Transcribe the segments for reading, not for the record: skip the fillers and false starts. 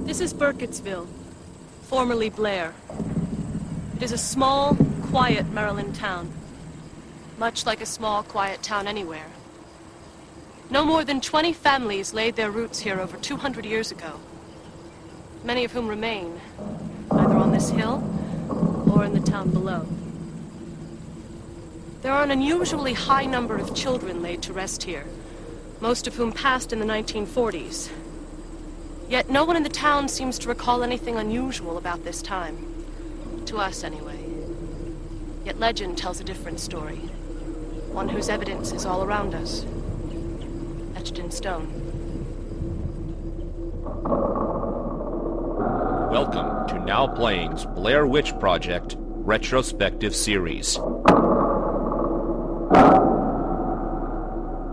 This is Burkittsville, formerly Blair. It is a small, quiet Maryland town, much like a small, quiet town anywhere. No more than 20 families laid their roots here over 200 years ago, many of whom remain, either on this hill or in the town below. There are an unusually high number of children laid to rest here, most of whom passed in the 1940s. Yet no one in the town seems to recall anything unusual about this time. To us, anyway. Yet legend tells a different story. One whose evidence is all around us. Etched in stone. Welcome to Now Playing's Blair Witch Project Retrospective Series.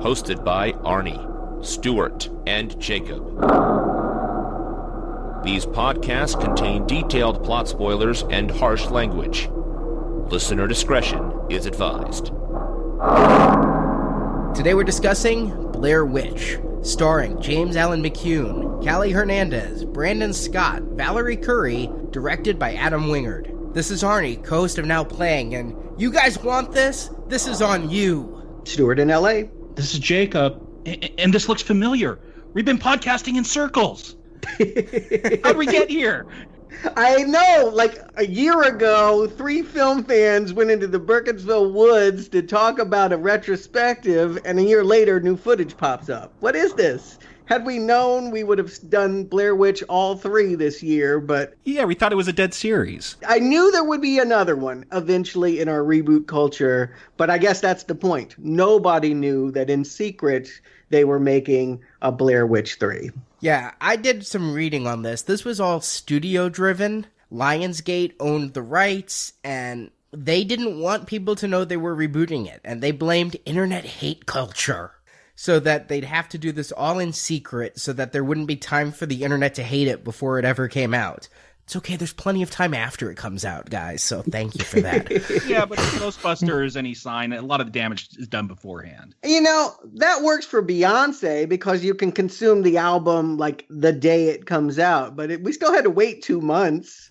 Hosted by Arnie, Stuart, and Jakob. These podcasts contain detailed plot spoilers and harsh language. Listener discretion is advised. Today we're discussing Blair Witch, starring James Allen McCune, Callie Hernandez, Brandon Scott, Valerie Curry, directed by Adam Wingard. This is Arnie, co-host of Now Playing, and you guys want this? This is on you. Stuart in LA. This is Jakob, and this looks familiar. We've been podcasting in circles. How'd we get here? I know, like a year ago, 3 film fans went into the Burkittsville woods to talk about a retrospective, and a year later, new footage pops up. What is this? Had we known, we would have done Blair Witch all 3 this year, but... Yeah, we thought it was a dead series. I knew there would be another one eventually in our reboot culture, but I guess that's the point. Nobody knew that in secret they were making a Blair Witch 3. Yeah, I did some reading on this. This was all studio-driven. Lionsgate owned the rights, and they didn't want people to know they were rebooting it, and they blamed internet hate culture, so that they'd have to do this all in secret so that there wouldn't be time for the internet to hate it before it ever came out. It's okay, there's plenty of time after it comes out, guys, so thank you for that. Yeah, but Ghostbusters, any sign, a lot of the damage is done beforehand. You know, that works for Beyonce because you can consume the album like the day it comes out, but we still had to wait 2 months.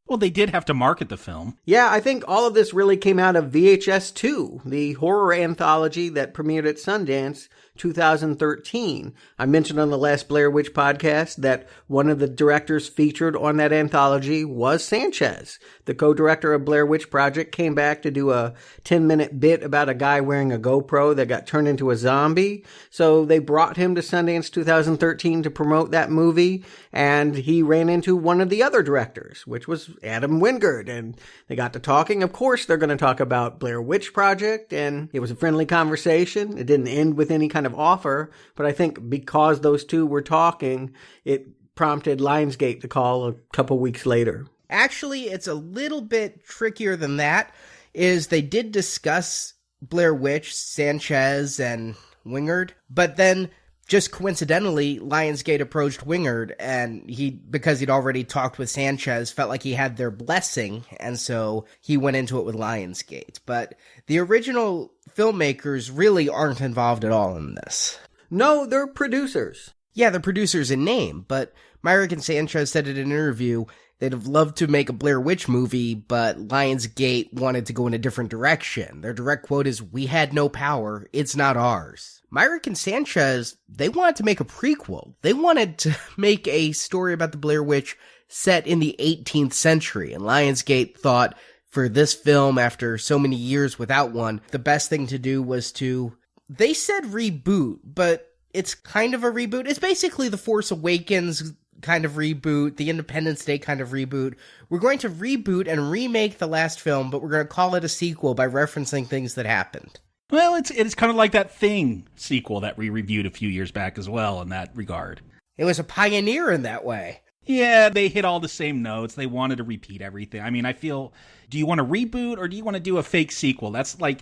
Well, they did have to market the film. Yeah, I think all of this really came out of VHS 2, the horror anthology that premiered at Sundance 2013. I mentioned on the last Blair Witch podcast that one of the directors featured on that anthology was Sanchez. The co-director of Blair Witch Project came back to do a 10-minute bit about a guy wearing a GoPro that got turned into a zombie. So they brought him to Sundance 2013 to promote that movie, and he ran into one of the other directors, which was Adam Wingard, and they got to talking. Of course, they're going to talk about Blair Witch Project, and it was a friendly conversation. It didn't end with any kind of offer, but I think because those two were talking, it prompted Lionsgate to call a couple weeks later. Actually, it's a little bit trickier than that, is they did discuss Blair Witch, Sanchez, and Wingard, but then just coincidentally, Lionsgate approached Wingard, and because he'd already talked with Sanchez, felt like he had their blessing, and so he went into it with Lionsgate. But the original filmmakers really aren't involved at all in this. No, they're producers. Yeah, they're producers in name, but Myrick and Sanchez said in an interview they'd have loved to make a Blair Witch movie, but Lionsgate wanted to go in a different direction. Their direct quote is, "We had no power, it's not ours." Myrick and Sanchez, they wanted to make a prequel. They wanted to make a story about the Blair Witch set in the 18th century, and Lionsgate thought for this film, after so many years without one, the best thing to do was to, they said reboot, but it's kind of a reboot. It's basically the Force Awakens kind of reboot, the Independence Day kind of reboot. We're going to reboot and remake the last film, but we're going to call it a sequel by referencing things that happened. Well, it's kind of like that Thing sequel that we reviewed a few years back as well in that regard. It was a pioneer in that way. Yeah, they hit all the same notes. They wanted to repeat everything. I mean, I feel, do you want to reboot or do you want to do a fake sequel? That's like,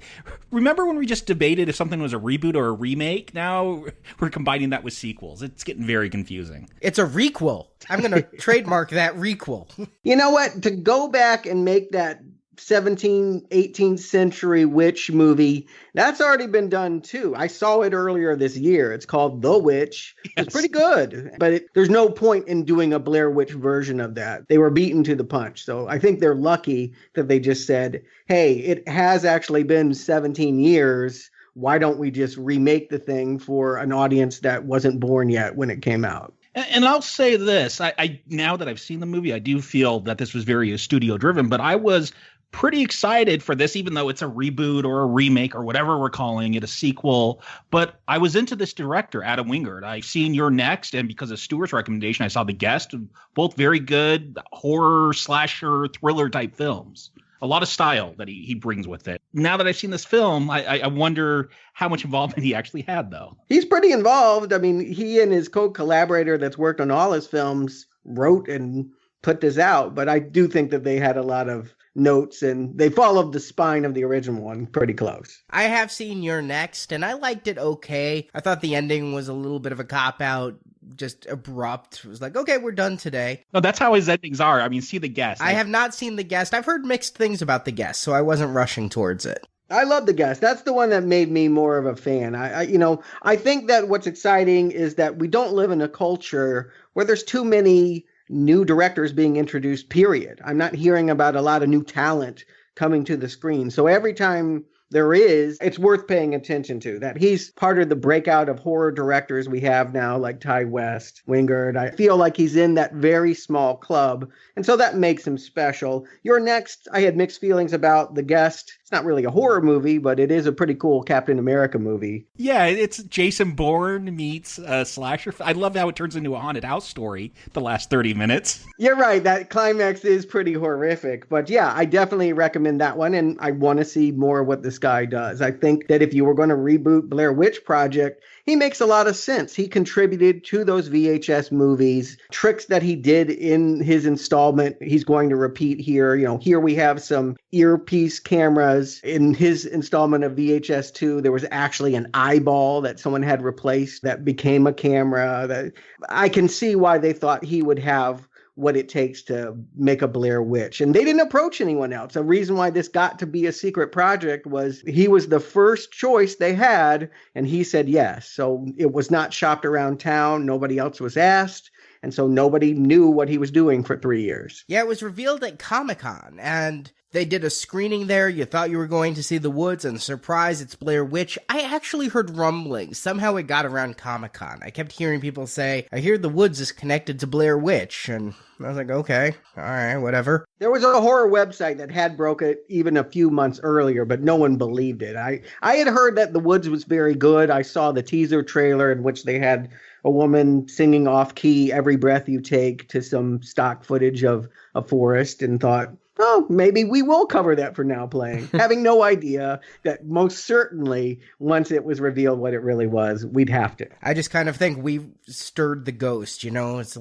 remember when we just debated if something was a reboot or a remake? Now we're combining that with sequels. It's getting very confusing. It's a requel. I'm going to trademark that requel. You know what? To go back and make that 18th century witch movie. That's already been done too. I saw it earlier this year. It's called The Witch. It's pretty good, but there's no point in doing a Blair Witch version of that. They were beaten to the punch. So I think they're lucky that they just said, hey, it has actually been 17 years. Why don't we just remake the thing for an audience that wasn't born yet when it came out? And I'll say this, I now that I've seen the movie, I do feel that this was very studio driven, but I was pretty excited for this, even though it's a reboot or a remake or whatever we're calling it, a sequel. But I was into this director, Adam Wingard. I've seen You're Next, and because of Stuart's recommendation, I saw The Guest, both very good horror, slasher, thriller type films. A lot of style that he brings with it. Now that I've seen this film, I wonder how much involvement he actually had, though. He's pretty involved. I mean, he and his co-collaborator that's worked on all his films wrote and put this out. But I do think that they had a lot of notes, and they followed the spine of the original one pretty close. I have seen You're Next, and I liked it okay. I thought the ending was a little bit of a cop-out, just abrupt. It was like, okay, we're done today. No, that's how his endings are. I mean, see The Guest. I have not seen The Guest. I've heard mixed things about The Guest, so I wasn't rushing towards it. I love The Guest. That's the one that made me more of a fan. I think that what's exciting is that we don't live in a culture where there's too many new directors being introduced, period. I'm not hearing about a lot of new talent coming to the screen. So every time there is, it's worth paying attention to. That he's part of the breakout of horror directors we have now, like Ty West, Wingard. I feel like he's in that very small club, and so that makes him special. You're Next, I had mixed feelings about. The Guest, it's not really a horror movie, but it is a pretty cool Captain America movie. Yeah, it's Jason Bourne meets slasher. I love how it turns into a haunted house story the last 30 minutes. You're right, that climax is pretty horrific. But yeah, I definitely recommend that one, and I want to see more of what this guy does. I think that if you were going to reboot Blair Witch Project, he makes a lot of sense. He contributed to those VHS movies. Tricks that he did in his installment, he's going to repeat here. Here we have some earpiece cameras. In his installment of VHS 2, there was actually an eyeball that someone had replaced that became a camera. That I can see why they thought he would have what it takes to make a Blair Witch. And they didn't approach anyone else. The reason why this got to be a secret project was he was the first choice they had, and he said yes. So it was not shopped around town. Nobody else was asked. And so nobody knew what he was doing for 3 years. Yeah, it was revealed at Comic-Con, and they did a screening there. You thought you were going to see The Woods, and surprise, it's Blair Witch. I actually heard rumblings. Somehow it got around Comic-Con. I kept hearing people say, I hear The Woods is connected to Blair Witch, and I was like, okay, all right, whatever. There was a horror website that had broke it even a few months earlier, but no one believed it. I had heard that The Woods was very good. I saw the teaser trailer in which they had a woman singing off-key Every Breath You Take to some stock footage of a forest, and thought, oh, maybe we will cover that for Now Playing. Having no idea that most certainly, once it was revealed what it really was, we'd have to. I just kind of think we've stirred the ghost, It's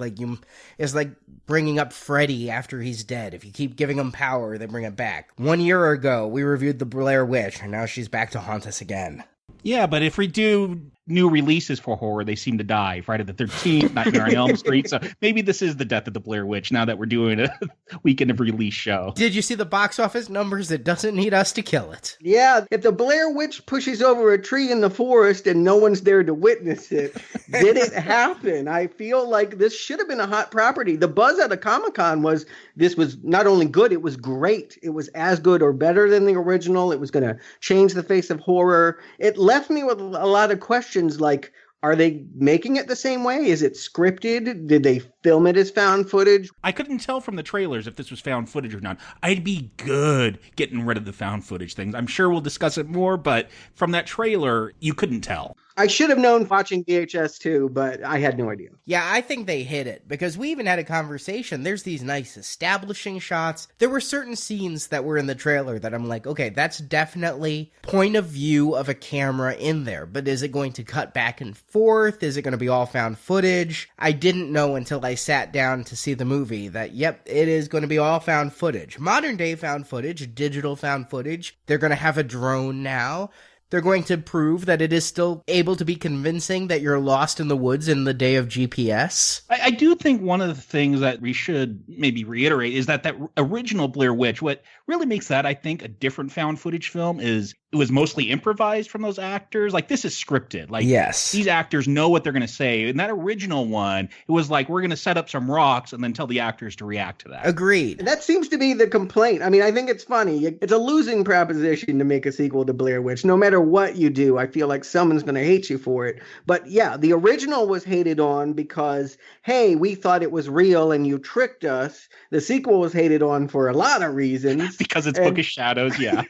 like bringing up Freddy after he's dead. If you keep giving him power, they bring it back. 1 year ago, we reviewed the Blair Witch, and now she's back to haunt us again. Yeah, but if we do new releases for horror, they seem to die. Friday the 13th, Nightmare on Elm Street. So maybe this is the death of the Blair Witch now that we're doing a weekend of release show. Did you see the box office numbers? It doesn't need us to kill it. Yeah, if the Blair Witch pushes over a tree in the forest and no one's there to witness it, did it happen? I feel like this should have been a hot property. The buzz at a Comic-Con was this was not only good, it was great. It was as good or better than the original. It was going to change the face of horror. It left me with a lot of questions like, are they making it the same way? Is it scripted? Did they film it as found footage? I couldn't tell from the trailers if this was found footage or not. I'd be good getting rid of the found footage things. I'm sure we'll discuss it more, but from that trailer, you couldn't tell. I should have known watching VHS too, but I had no idea. Yeah, I think they hit it, because we even had a conversation. There's these nice establishing shots. There were certain scenes that were in the trailer that I'm like, okay, that's definitely point of view of a camera in there, but is it going to cut back and forth? Is it going to be all found footage? I didn't know until I sat down to see the movie that, yep, it is going to be all found footage. Modern day found footage, digital found footage. They're going to have a drone now. they're going to prove that it is still able to be convincing that you're lost in the woods in the day of GPS. I do think one of the things that we should maybe reiterate is that original Blair Witch, what really makes that, I think, a different found footage film is it was mostly improvised from those actors. Like, this is scripted. Like, yes, these actors know what they're going to say. In that original one, it was like, we're going to set up some rocks and then tell the actors to react to that. Agreed. That seems to be the complaint. I mean, I think it's funny. It's a losing proposition to make a sequel to Blair Witch. No matter what you do, I feel like someone's going to hate you for it. But yeah, the original was hated on because, hey, we thought it was real and you tricked us. The sequel was hated on for a lot of reasons. Because it's Book of Shadows, yeah.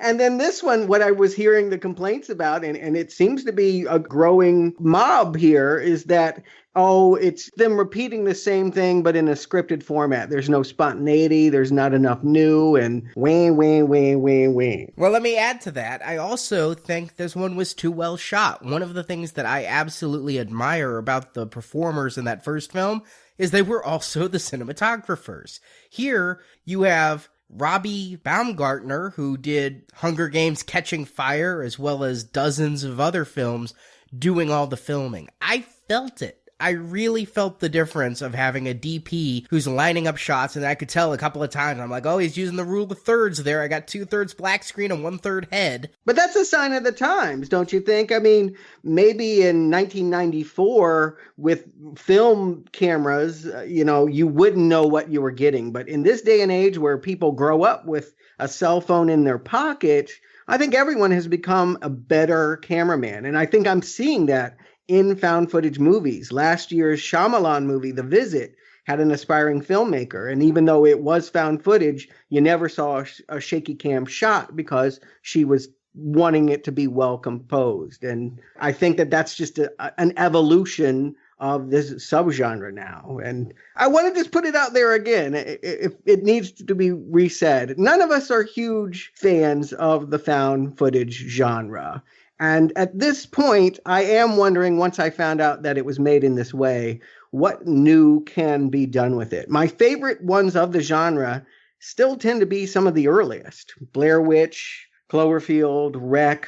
And then this one, what I was hearing the complaints about, and it seems to be a growing mob here, is that, oh, it's them repeating the same thing, but in a scripted format. There's no spontaneity. There's not enough new, and wah. Well, let me add to that. I also think this one was too well shot. One of the things that I absolutely admire about the performers in that first film is they were also the cinematographers. Here, you have Robbie Baumgartner, who did Hunger Games: Catching Fire, as well as dozens of other films, doing all the filming. I felt it. I really felt the difference of having a DP who's lining up shots, and I could tell a couple of times, I'm like, oh, he's using the rule of thirds there. I got 2/3 black screen and 1/3 head. But that's a sign of the times, don't you think? I mean, maybe in 1994 with film cameras, you wouldn't know what you were getting. But in this day and age where people grow up with a cell phone in their pocket, I think everyone has become a better cameraman. And I think I'm seeing that in found footage movies. Last year's Shyamalan movie, The Visit, had an aspiring filmmaker. And even though it was found footage, you never saw a shaky cam shot because she was wanting it to be well composed. And I think that that's just an evolution of this subgenre now. And I want to just put it out there again. If it needs to be resaid, none of us are huge fans of the found footage genre. And at this point, I am wondering, once I found out that it was made in this way, what new can be done with it? My favorite ones of the genre still tend to be some of the earliest. Blair Witch, Cloverfield, Wreck,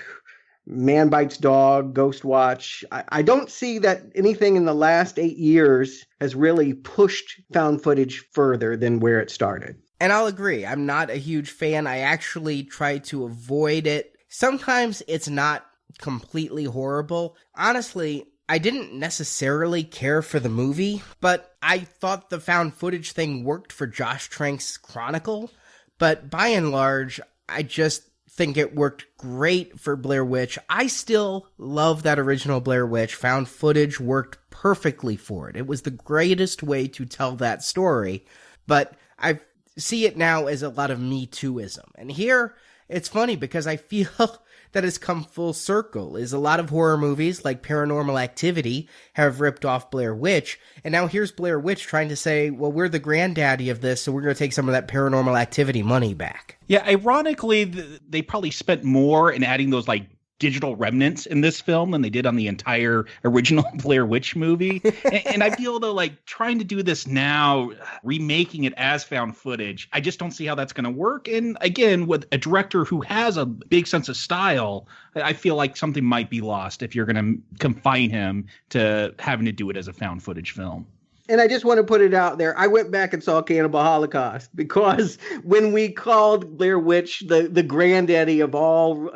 Man Bites Dog, Ghost Watch. I don't see that anything in the last 8 years has really pushed found footage further than where it started. And I'll agree. I'm not a huge fan. I actually try to avoid it. Sometimes it's not completely horrible. Honestly, I didn't necessarily care for the movie, but I thought the found footage thing worked for Josh Trank's Chronicle. But by and large, I just think it worked great for Blair Witch. I still love that original Blair Witch. Found footage worked perfectly for it. It was the greatest way to tell that story. But I see it now as a lot of Me Too-ism. And here, it's funny because I feel that has come full circle. Is a lot of horror movies like Paranormal Activity have ripped off Blair Witch, and now here's Blair Witch trying to say, well, we're the granddaddy of this, so we're going to take some of that Paranormal Activity money back. Yeah, ironically, they probably spent more in adding those digital remnants in this film than they did on the entire original Blair Witch movie. And I feel though, trying to do this now, remaking it as found footage, I just don't see how that's going to work. And again, with a director who has a big sense of style, I feel like something might be lost if you're going to confine him to having to do it as a found footage film. And I just want to put it out there. I went back and saw Cannibal Holocaust because when we called Blair Witch the granddaddy of all,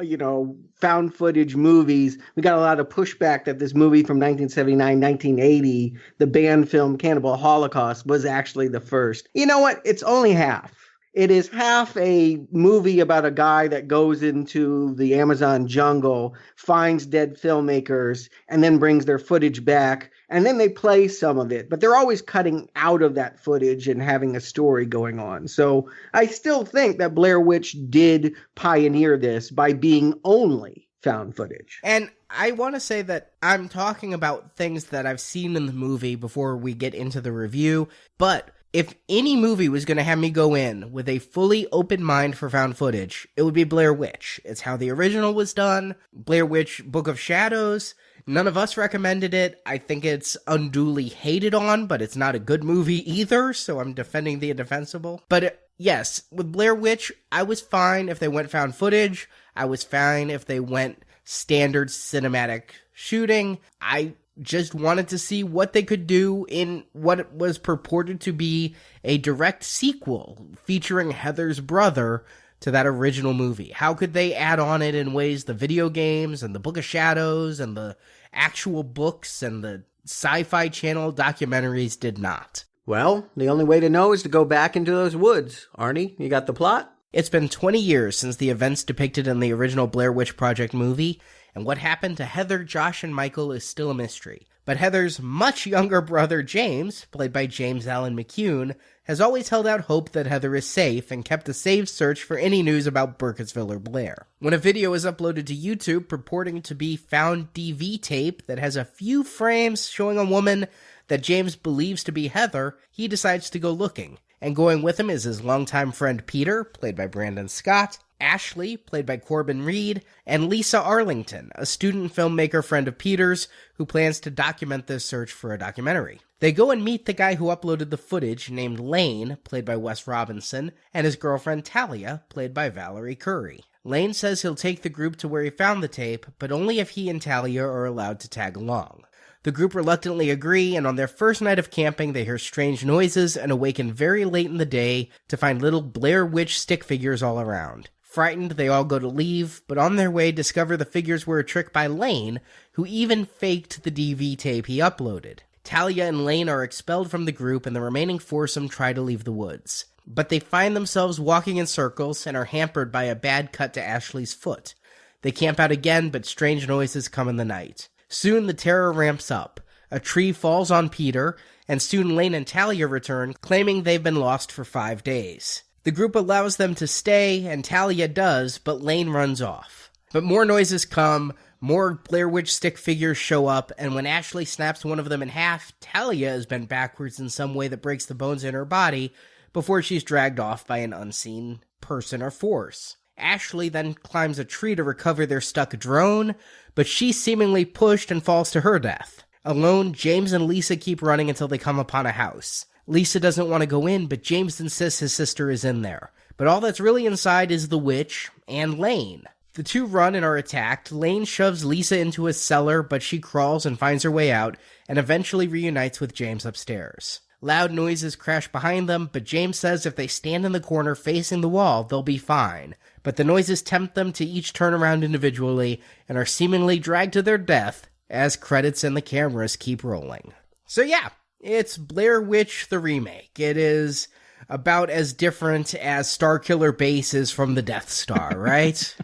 found footage movies, we got a lot of pushback that this movie from 1979, 1980, the banned film Cannibal Holocaust, was actually the first. You know what? It's only half. It is half a movie about a guy that goes into the Amazon jungle, finds dead filmmakers, and then brings their footage back. And then they play some of it, but they're always cutting out of that footage and having a story going on. So I still think that Blair Witch did pioneer this by being only found footage. And I want to say that I'm talking about things that I've seen in the movie before we get into the review, but if any movie was going to have me go in with a fully open mind for found footage, it would be Blair Witch. It's how the original was done. Blair Witch Book of Shadows. None of us recommended it. I think it's unduly hated on, but it's not a good movie either, so I'm defending the indefensible. But yes, with Blair Witch, I was fine if they went found footage. I was fine if they went standard cinematic shooting. I just wanted to see what they could do in what was purported to be a direct sequel featuring Heather's brother to that original movie. How could they add on it in ways the video games and the Book of Shadows and the actual books and the Sci-Fi Channel documentaries did not? Well, the only way to know is to go back into those woods. Arnie, you got the plot? It's been 20 years since the events depicted in the original Blair Witch Project movie, and what happened to Heather, Josh, and Michael is still a mystery. But Heather's much younger brother, James, played by James Allen McCune, has always held out hope that Heather is safe and kept a saved search for any news about Burkittsville or Blair. When a video is uploaded to YouTube purporting to be found DV tape that has a few frames showing a woman that James believes to be Heather, he decides to go looking. And going with him is his longtime friend Peter, played by Brandon Scott, Ashley, played by Corbin Reed, and Lisa Arlington, a student filmmaker friend of Peter's who plans to document this search for a documentary. They go and meet the guy who uploaded the footage, named Lane, played by Wes Robinson, and his girlfriend Talia, played by Valerie Curry. Lane says he'll take the group to where he found the tape, but only if he and Talia are allowed to tag along. The group reluctantly agree, and on their first night of camping, they hear strange noises and awaken very late in the day to find little Blair Witch stick figures all around. Frightened, they all go to leave, but on their way discover the figures were a trick by Lane, who even faked the DV tape he uploaded. Talia and Lane are expelled from the group, and the remaining foursome try to leave the woods. But they find themselves walking in circles and are hampered by a bad cut to Ashley's foot. They camp out again, but strange noises come in the night. Soon the terror ramps up. A tree falls on Peter, and soon Lane and Talia return, claiming they've been lost for 5 days. The group allows them to stay, and Talia does, but Lane runs off. But more noises come, more Blair Witch stick figures show up, and when Ashley snaps one of them in half, Talia is bent backwards in some way that breaks the bones in her body before she's dragged off by an unseen person or force. Ashley then climbs a tree to recover their stuck drone, but she's seemingly pushed and falls to her death. Alone, James and Lisa keep running until they come upon a house. Lisa doesn't want to go in, but James insists his sister is in there. But all that's really inside is the witch and Lane. The two run and are attacked. Lane shoves Lisa into a cellar, but she crawls and finds her way out, and eventually reunites with James upstairs. Loud noises crash behind them, but James says if they stand in the corner facing the wall, they'll be fine. But the noises tempt them to each turn around individually, and are seemingly dragged to their death as credits and the cameras keep rolling. So yeah, it's Blair Witch the remake. It is about as different as Starkiller Base is from the Death Star, right?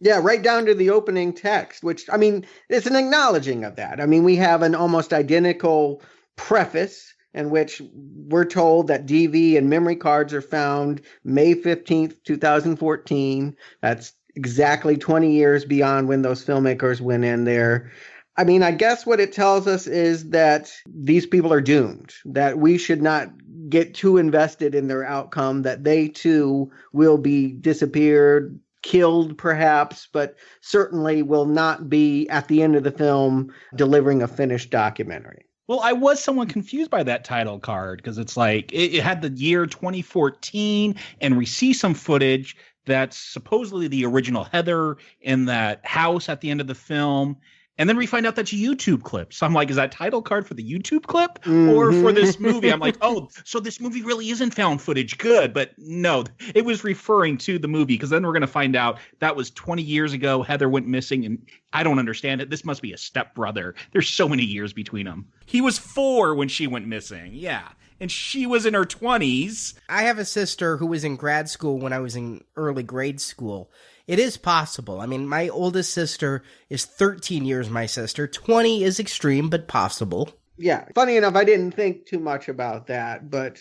Yeah, right down to the opening text, which, I mean, it's an acknowledging of that. I mean, we have an almost identical preface in which we're told that DV and memory cards are found May 15th, 2014. That's exactly 20 years beyond when those filmmakers went in there. I mean, I guess what it tells us is that these people are doomed, that we should not get too invested in their outcome, that they too will be disappeared, killed perhaps, but certainly will not be at the end of the film delivering a finished documentary. Well, I was somewhat confused by that title card because it's like it had the year 2014 and we see some footage that's supposedly the original Heather in that house at the end of the film. And then we find out that's a YouTube clip. So I'm like, is that title card for the YouTube clip or for this movie? I'm like, oh, so this movie really isn't found footage. Good. But no, it was referring to the movie because then we're going to find out that was 20 years ago. Heather went missing and I don't understand it. This must be a stepbrother. There's so many years between them. He was 4 when she went missing. Yeah. And she was in her 20s. I have a sister who was in grad school when I was in early grade school. It is possible. I mean, my oldest sister is 13 years my sister. 20 is extreme, but possible. Yeah. Funny enough, I didn't think too much about that, but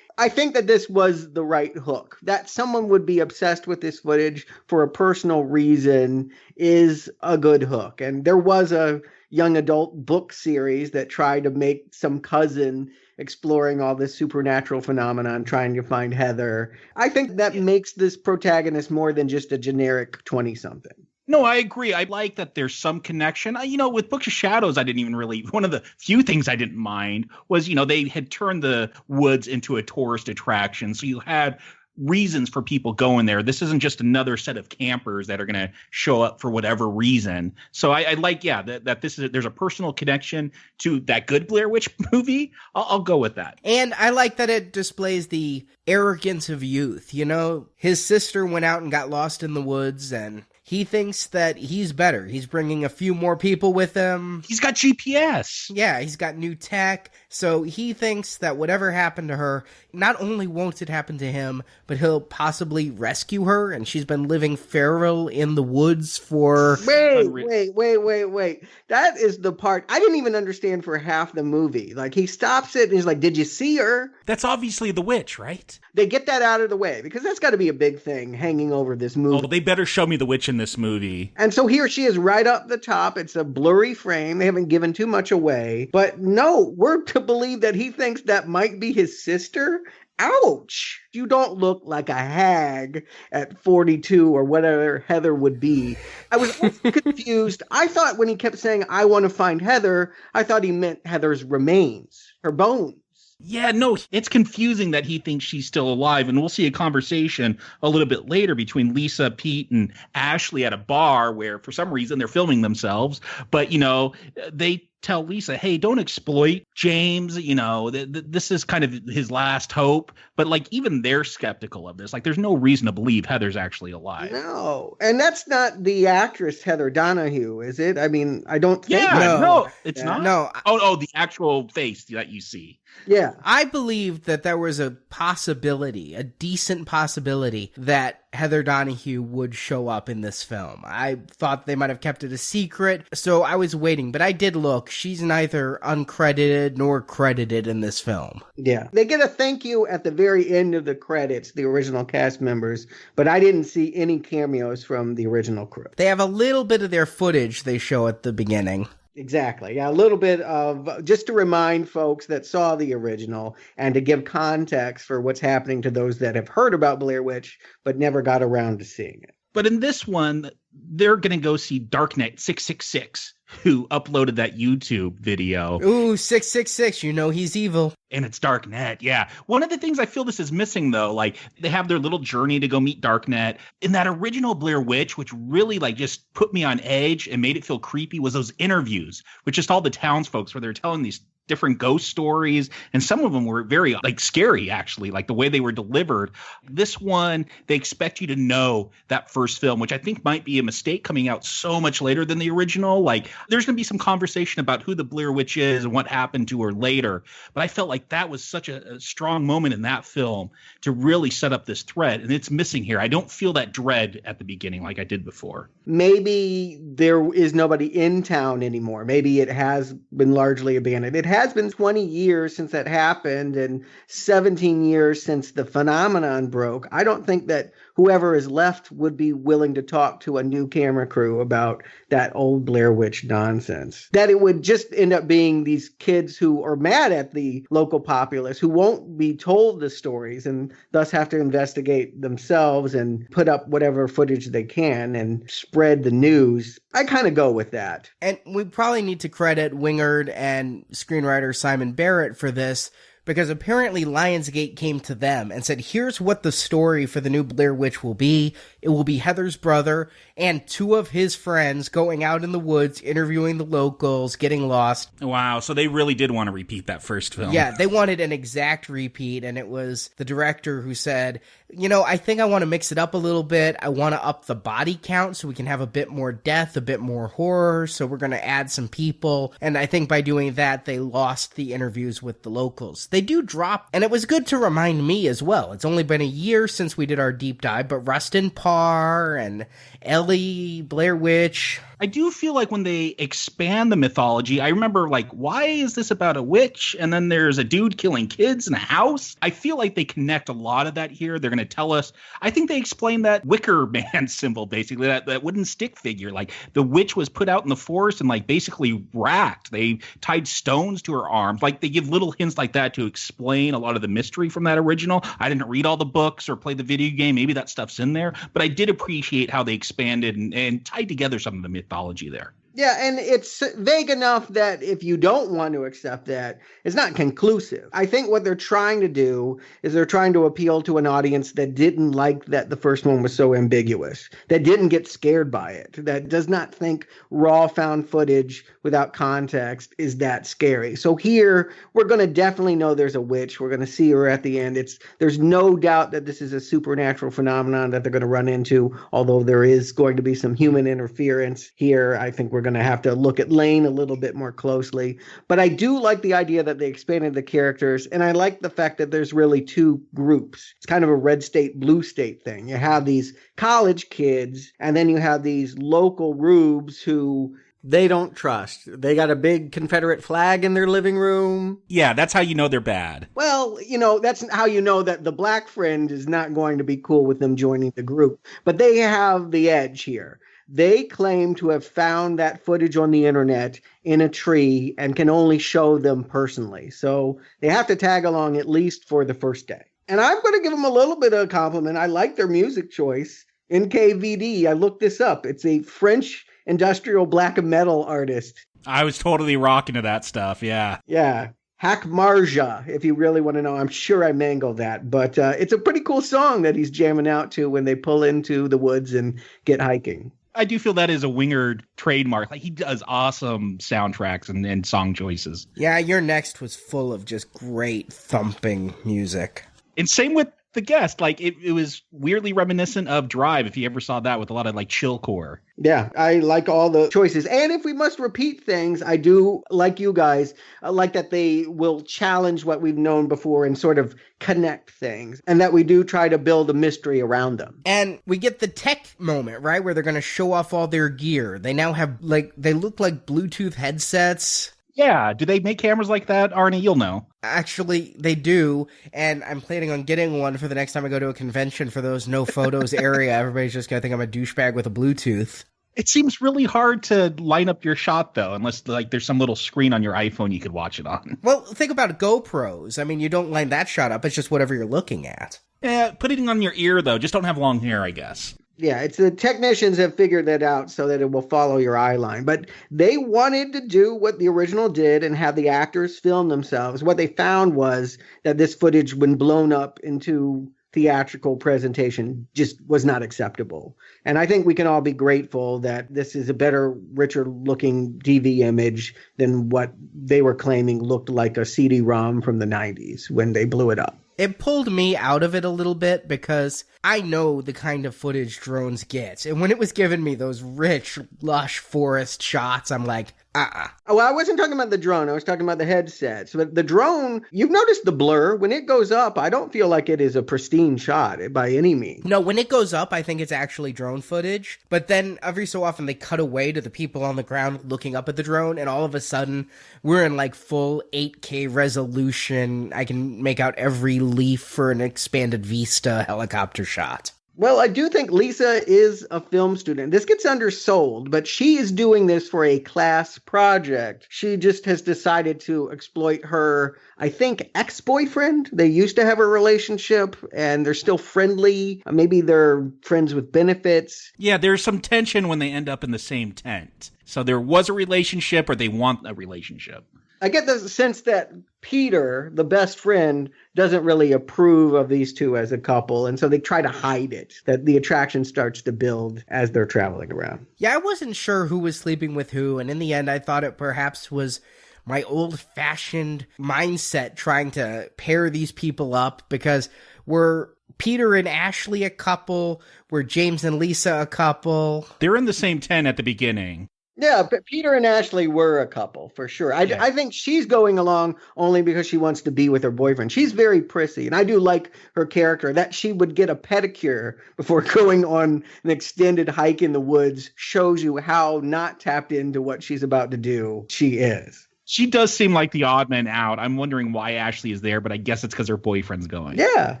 I think that this was the right hook. That someone would be obsessed with this footage for a personal reason is a good hook. And there was a young adult book series that tried to make some cousin exploring all this supernatural phenomenon, trying to find Heather. I think that makes this protagonist more than just a generic 20-something. No, I agree. I like that there's some connection. With Book of Shadows, I didn't even really – one of the few things I didn't mind was, they had turned the woods into a tourist attraction. So you had reasons for people going there. This isn't just another set of campers that are going to show up for whatever reason. So I like, that this is, there's a personal connection to that good Blair Witch movie. I'll go with that. And I like that it displays the arrogance of youth. You know, his sister went out and got lost in the woods, and he thinks that he's better. He's bringing a few more people with him. He's got GPS. Yeah, he's got new tech. So he thinks that whatever happened to her, not only won't it happen to him, but he'll possibly rescue her. And she's been living feral in the woods for... Wait. That is the part I didn't even understand for half the movie. Like, he stops it and he's like, did you see her? That's obviously the witch, right? They get that out of the way because that's got to be a big thing hanging over this movie. Oh, they better show me the witch in this movie. And so here she is right up the top. It's a blurry frame. They haven't given too much away. But no, we're to believe that he thinks that might be his sister. Ouch. You don't look like a hag at 42 or whatever Heather would be. I was also confused. I thought when he kept saying, I want to find Heather, I thought he meant Heather's remains, her bones. Yeah, no, it's confusing that he thinks she's still alive. And we'll see a conversation a little bit later between Lisa, Pete, and Ashley at a bar where for some reason they're filming themselves. But, you know, they tell Lisa, hey, don't exploit James. You know, this is kind of his last hope. But like even they're skeptical of this. Like there's no reason to believe Heather's actually alive. No. And that's not the actress Heather Donahue, is it? I mean, I don't think. Yeah, no, it's not. No. Oh, the actual face that you see. Yeah. I believed that there was a possibility, a decent possibility, that Heather Donahue would show up in this film. I thought they might have kept it a secret, so I was waiting. But I did look. She's neither uncredited nor credited in this film. Yeah. They get a thank you at the very end of the credits, the original cast members, but I didn't see any cameos from the original crew. They have a little bit of their footage they show at the beginning. Exactly. Yeah, a little bit of just to remind folks that saw the original and to give context for what's happening to those that have heard about Blair Witch but never got around to seeing it. But in this one, they're going to go see Darknet 666, who uploaded that YouTube video. Ooh, 666, you know he's evil. And it's Darknet, yeah. One of the things I feel this is missing, though, like they have their little journey to go meet Darknet. In that original Blair Witch, which really like just put me on edge and made it feel creepy, was those interviews with just all the townsfolk where they're telling these different ghost stories, and some of them were very like scary, actually, like the way they were delivered. This one, they expect you to know that first film, which I think might be a mistake coming out so much later than the original. Like there's going to be some conversation about who the Blair Witch is and what happened to her later. But I felt like that was such a strong moment in that film to really set up this thread, and it's missing here. I don't feel that dread at the beginning like I did before. Maybe there is nobody in town anymore. Maybe it has been largely abandoned. It has been 20 years since that happened and 17 years since the phenomenon broke. I don't think that whoever is left would be willing to talk to a new camera crew about that old Blair Witch nonsense. That it would just end up being these kids who are mad at the local populace who won't be told the stories and thus have to investigate themselves and put up whatever footage they can and spread the news. I kind of go with that. And we probably need to credit Wingard and screenwriter Simon Barrett for this, because apparently Lionsgate came to them and said, here's what the story for the new Blair Witch will be. It will be Heather's brother and two of his friends going out in the woods, interviewing the locals, getting lost. Wow, so they really did want to repeat that first film. Yeah, they wanted an exact repeat, and it was the director who said, you know, I think I want to mix it up a little bit. I want to up the body count so we can have a bit more death, a bit more horror, so we're going to add some people. And I think by doing that, they lost the interviews with the locals. They do drop, and it was good to remind me as well. It's only been a year since we did our deep dive, but Rustin Parr and Ellie, Blair Witch. I do feel like when they expand the mythology, I remember like, why is this about a witch? And then there's a dude killing kids in a house. I feel like they connect a lot of that here. They're going to tell us, I think they explained that Wicker Man symbol, basically, that wooden stick figure. Like the witch was put out in the forest and like basically racked. They tied stones to her arms. Like they give little hints like that to explain a lot of the mystery from that original. I didn't read all the books or play the video game. Maybe that stuff's in there, but I did appreciate how they expanded and tied together some of the mythology there. Yeah, and it's vague enough that if you don't want to accept that, it's not conclusive. I think what they're trying to do is they're trying to appeal to an audience that didn't like that the first one was so ambiguous, that didn't get scared by it, that does not think raw found footage without context is that scary. So here, we're going to definitely know there's a witch. We're going to see her at the end. There's no doubt that this is a supernatural phenomenon that they're going to run into, although there is going to be some human interference here. I think we're going to have to look at Lane a little bit more closely. But I do like the idea that they expanded the characters, and I like the fact that there's really two groups. It's kind of a red state, blue state thing. You have these college kids, and then you have these local rubes who they don't trust. They got a big Confederate flag in their living room. Yeah, that's how you know they're bad. Well, that's how you know that the black friend is not going to be cool with them joining the group. But they have the edge here. They claim to have found that footage on the internet in a tree and can only show them personally. So they have to tag along at least for the first day. And I'm going to give them a little bit of a compliment. I like their music choice. NKVD, I looked this up. It's a French industrial black metal artist. I was totally rocking to that stuff, yeah. Yeah. Hack Marja, if you really want to know. I'm sure I mangled that, but it's a pretty cool song that he's jamming out to when they pull into the woods and get hiking. I do feel that is a Wingard trademark. Like, he does awesome soundtracks and song choices. Yeah, your next was full of just great thumping music. And same with The Guest. Like, it was weirdly reminiscent of Drive, if you ever saw that, with a lot of like chillcore. Yeah, I like all the choices. And if we must repeat things, I do, like you guys, like that they will challenge what we've known before and sort of connect things. And that we do try to build a mystery around them. And we get the tech moment, right? Where they're going to show off all their gear. They now have, they look like Bluetooth headsets. Yeah, do they make cameras like that, Arnie? You'll know. Actually, they do, and I'm planning on getting one for the next time I go to a convention for those no photos area. Everybody's just going to think I'm a douchebag with a Bluetooth. It seems really hard to line up your shot, though, unless like there's some little screen on your iPhone you could watch it on. Well, think about GoPros. I mean, you don't line that shot up. It's just whatever you're looking at. Yeah, put it on your ear, though. Just don't have long hair, I guess. Yeah, it's the technicians have figured that out so that it will follow your eye line. But they wanted to do what the original did and have the actors film themselves. What they found was that this footage, when blown up into theatrical presentation, just was not acceptable. And I think we can all be grateful that this is a better, richer looking DV image than what they were claiming looked like a CD-ROM from the 90s when they blew it up. It pulled me out of it a little bit because I know the kind of footage drones get. And when it was giving me those rich, lush forest shots, I'm like, Well, I wasn't talking about the drone. I was talking about the headsets. But the drone, you've noticed the blur. When it goes up, I don't feel like it is a pristine shot by any means. No, when it goes up, I think it's actually drone footage. But then every so often they cut away to the people on the ground looking up at the drone. And all of a sudden, we're in like full 8K resolution. I can make out every leaf for an expanded Vista helicopter shot. Well, I do think Lisa is a film student. This gets undersold, but she is doing this for a class project. She just has decided to exploit her, I think, ex-boyfriend. They used to have a relationship, and they're still friendly. Maybe they're friends with benefits. Yeah, there's some tension when they end up in the same tent. So there was a relationship, or they want a relationship. I get the sense that Peter, the best friend, doesn't really approve of these two as a couple, and so they try to hide it, that the attraction starts to build as they're traveling around. Yeah, I wasn't sure who was sleeping with who, and in the end I thought it perhaps was my old-fashioned mindset trying to pair these people up, because were Peter and Ashley a couple? Were James and Lisa a couple? They're in the same tent at the beginning. Yeah, but Peter and Ashley were a couple, for sure. I think she's going along only because she wants to be with her boyfriend. She's very prissy, and I do like her character. That she would get a pedicure before going on an extended hike in the woods shows you how not tapped into what she's about to do she is. She does seem like the odd man out. I'm wondering why Ashley is there, but I guess it's because her boyfriend's going. Yeah.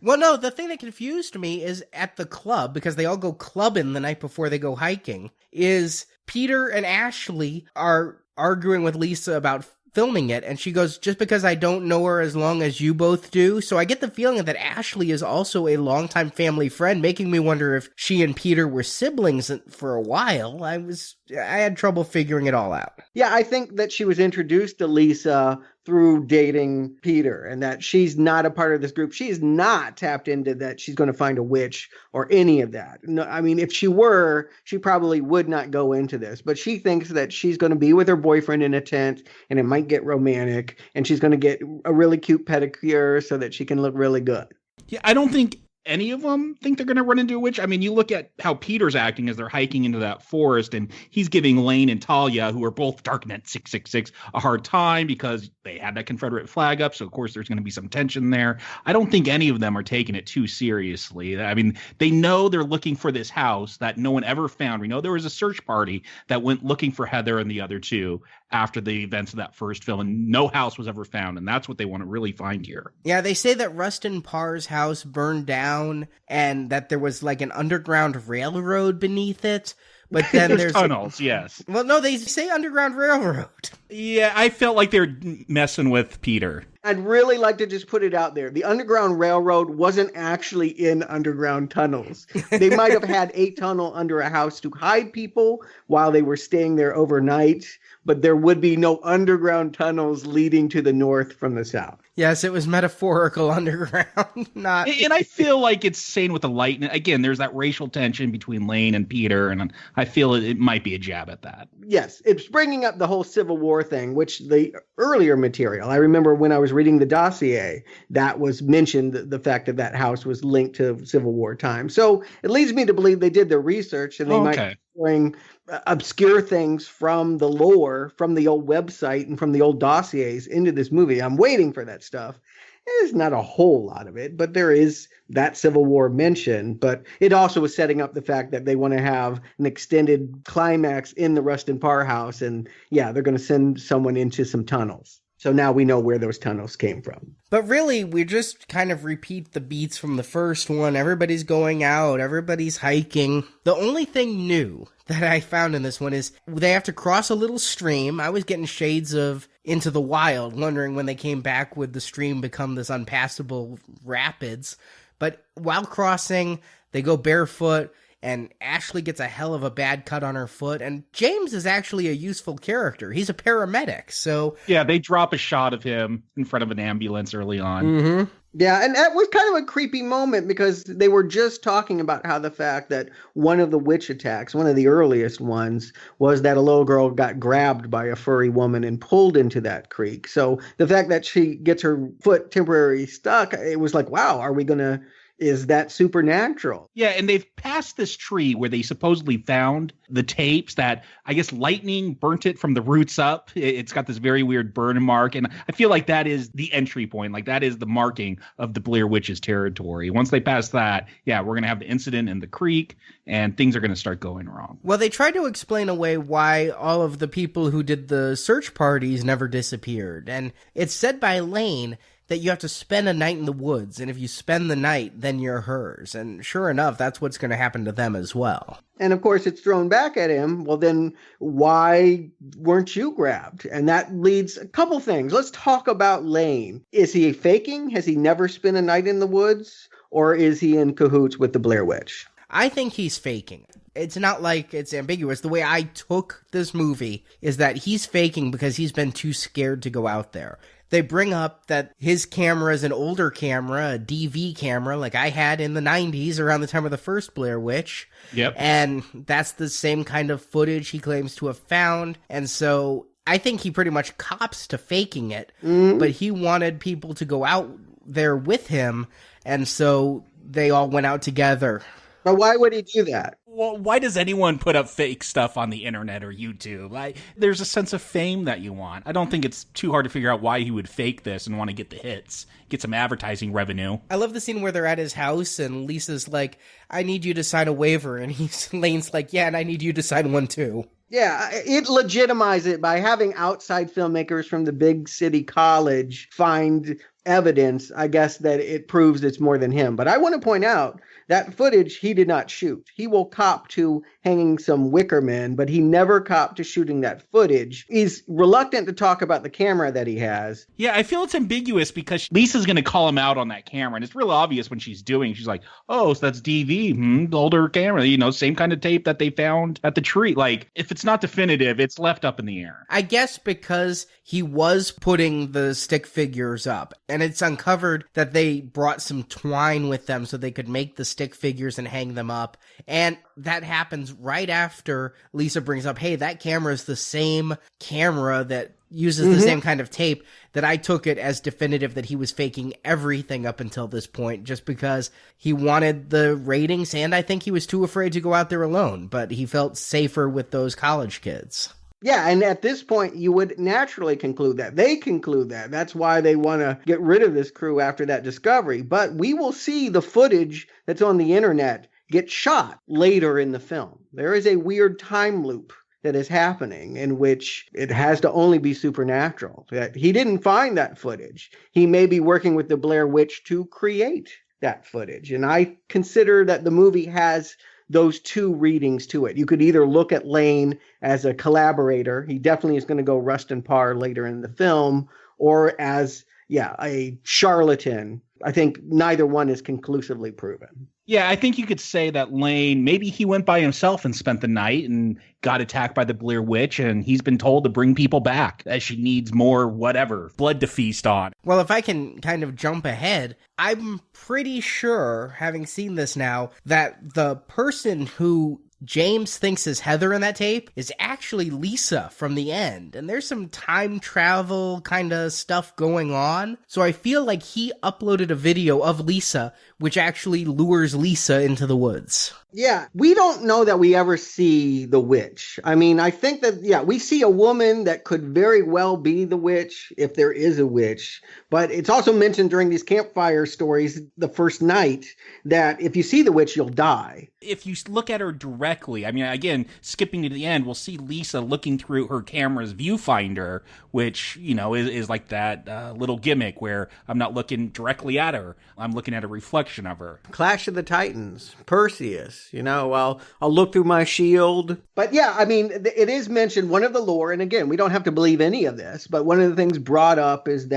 Well, no, the thing that confused me is at the club, because they all go clubbing the night before they go hiking, is Peter and Ashley are arguing with Lisa about filming it, and she goes, just because I don't know her as long as you both do. So I get the feeling that Ashley is also a longtime family friend, making me wonder if she and Peter were siblings for a while. I had trouble figuring it all out. Yeah, I think that she was introduced to Lisa through dating Peter, and that she's not a part of this group. She's not tapped into that she's going to find a witch or any of that. No, I mean, if she were, she probably would not go into this, but she thinks that she's going to be with her boyfriend in a tent, and it might get romantic, and she's going to get a really cute pedicure so that she can look really good. Yeah, I don't think any of them think they're going to run into a witch. I mean, you look at how Peter's acting as they're hiking into that forest, and he's giving Lane and Talia, who are both Darknet 666, a hard time because they had that Confederate flag up. So, of course, there's going to be some tension there. I don't think any of them are taking it too seriously. I mean, they know they're looking for this house that no one ever found. We know there was a search party that went looking for Heather and the other two after the events of that first film, and no house was ever found, and that's what they want to really find here. Yeah, they say that Rustin Parr's house burned down and that there was like an underground railroad beneath it, but then there's tunnels, yes. Well, no, they say underground railroad. Yeah, I felt like they're messing with Peter. I'd really like to just put it out there. The Underground Railroad wasn't actually in underground tunnels. They might have had a tunnel under a house to hide people while they were staying there overnight, but there would be no underground tunnels leading to the north from the south. Yes, it was metaphorical underground, not... And I feel like it's sane with the light. Again, there's that racial tension between Lane and Peter, and I feel it might be a jab at that. Yes, it's bringing up the whole Civil War thing, which the earlier material, I remember when I was reading the dossier, that was mentioned, the fact that that house was linked to Civil War time. So it leads me to believe they did their research, and they might bring obscure things from the lore, from the old website and from the old dossiers into this movie. I'm waiting for that stuff. There's not a whole lot of it, but there is that Civil War mention. But it also was setting up the fact that they want to have an extended climax in the Rustin Parr house. And yeah, they're going to send someone into some tunnels. So now we know where those tunnels came from. But really, we just kind of repeat the beats from the first one. Everybody's going out. Everybody's hiking. The only thing new that I found in this one is they have to cross a little stream. I was getting shades of Into the Wild, wondering when they came back would the stream become this unpassable rapids. But while crossing, they go barefoot, and Ashley gets a hell of a bad cut on her foot, and James is actually a useful character. He's a paramedic, so... Yeah, they drop a shot of him in front of an ambulance early on. Mm-hmm. Yeah, and that was kind of a creepy moment because they were just talking about how the fact that one of the witch attacks, one of the earliest ones, was that a little girl got grabbed by a furry woman and pulled into that creek. So the fact that she gets her foot temporarily stuck, it was like, wow, is that supernatural? Yeah, and they've passed this tree where they supposedly found the tapes that, I guess, lightning burnt it from the roots up. It's got this very weird burn mark, and I feel like that is the entry point. Like, that is the marking of the Blair Witch's territory. Once they pass that, yeah, we're going to have the incident in the creek, and things are going to start going wrong. Well, they tried to explain away why all of the people who did the search parties never disappeared, and it's said by Lane that you have to spend a night in the woods, and if you spend the night, then you're hers. And sure enough, that's what's going to happen to them as well. And of course, it's thrown back at him. Well, then why weren't you grabbed? And that leads a couple things. Let's talk about Lane. Is he faking? Has he never spent a night in the woods? Or is he in cahoots with the Blair Witch? I think he's faking. It's not like it's ambiguous. The way I took this movie is that he's faking because he's been too scared to go out there. They bring up that his camera is an older camera, a DV camera, like I had in the 90s around the time of the first Blair Witch. Yep. And that's the same kind of footage he claims to have found. And so I think he pretty much cops to faking it, but he wanted people to go out there with him. And so they all went out together. But why would he do that? Well, why does anyone put up fake stuff on the internet or YouTube? There's a sense of fame that you want. I don't think it's too hard to figure out why he would fake this and want to get the hits, get some advertising revenue. I love the scene where they're at his house and Lisa's like, I need you to sign a waiver. And Lane's like, yeah, and I need you to sign one too. Yeah, it legitimizes it by having outside filmmakers from the big city college find evidence, I guess, that it proves it's more than him. But I want to point out that footage he did not shoot. He will cop to hanging some wicker men, but he never copped to shooting that footage. He's reluctant to talk about the camera that he has. Yeah, I feel it's ambiguous because Lisa's going to call him out on that camera, and it's real obvious when she's like, oh, so that's DV, older camera, same kind of tape that they found at the tree. Like, if it's not definitive, it's left up in the air. I guess because he was putting the stick figures up, and it's uncovered that they brought some twine with them so they could make the stick figures and hang them up. And that happens right after Lisa brings up, hey, that camera is the same camera that uses the same kind of tape, that I took it as definitive that he was faking everything up until this point just because he wanted the ratings, and I think he was too afraid to go out there alone, but he felt safer with those college kids. Yeah, and at this point, you would naturally conclude that. They conclude that. That's why they want to get rid of this crew after that discovery. But we will see the footage that's on the internet get shot later in the film. There is a weird time loop that is happening in which it has to only be supernatural. That he didn't find that footage. He may be working with the Blair Witch to create that footage. And I consider that the movie has those two readings to it. You could either look at Lane as a collaborator. He definitely is going to go Rust and Parr later in the film, or as, a charlatan. I think neither one is conclusively proven. Yeah, I think you could say that Lane, maybe he went by himself and spent the night and got attacked by the Blair Witch, and he's been told to bring people back as she needs more blood to feast on. Well, if I can kind of jump ahead, I'm pretty sure, having seen this now, that the person who James thinks is Heather in that tape is actually Lisa from the end. And there's some time travel kind of stuff going on. So I feel like he uploaded a video of Lisa, which actually lures Lisa into the woods. Yeah, we don't know that we ever see the witch. I mean, I think that, we see a woman that could very well be the witch, if there is a witch. But it's also mentioned during these campfire stories the first night that if you see the witch, you'll die. If you look at her directly, I mean, again, skipping to the end, we'll see Lisa looking through her camera's viewfinder, which, is like that little gimmick where I'm not looking directly at her. I'm looking at a reflection of her. Clash of the Titans, Perseus. I'll look through my shield. But yeah, I mean, it is mentioned, one of the lore, and again, we don't have to believe any of this, but one of the things brought up is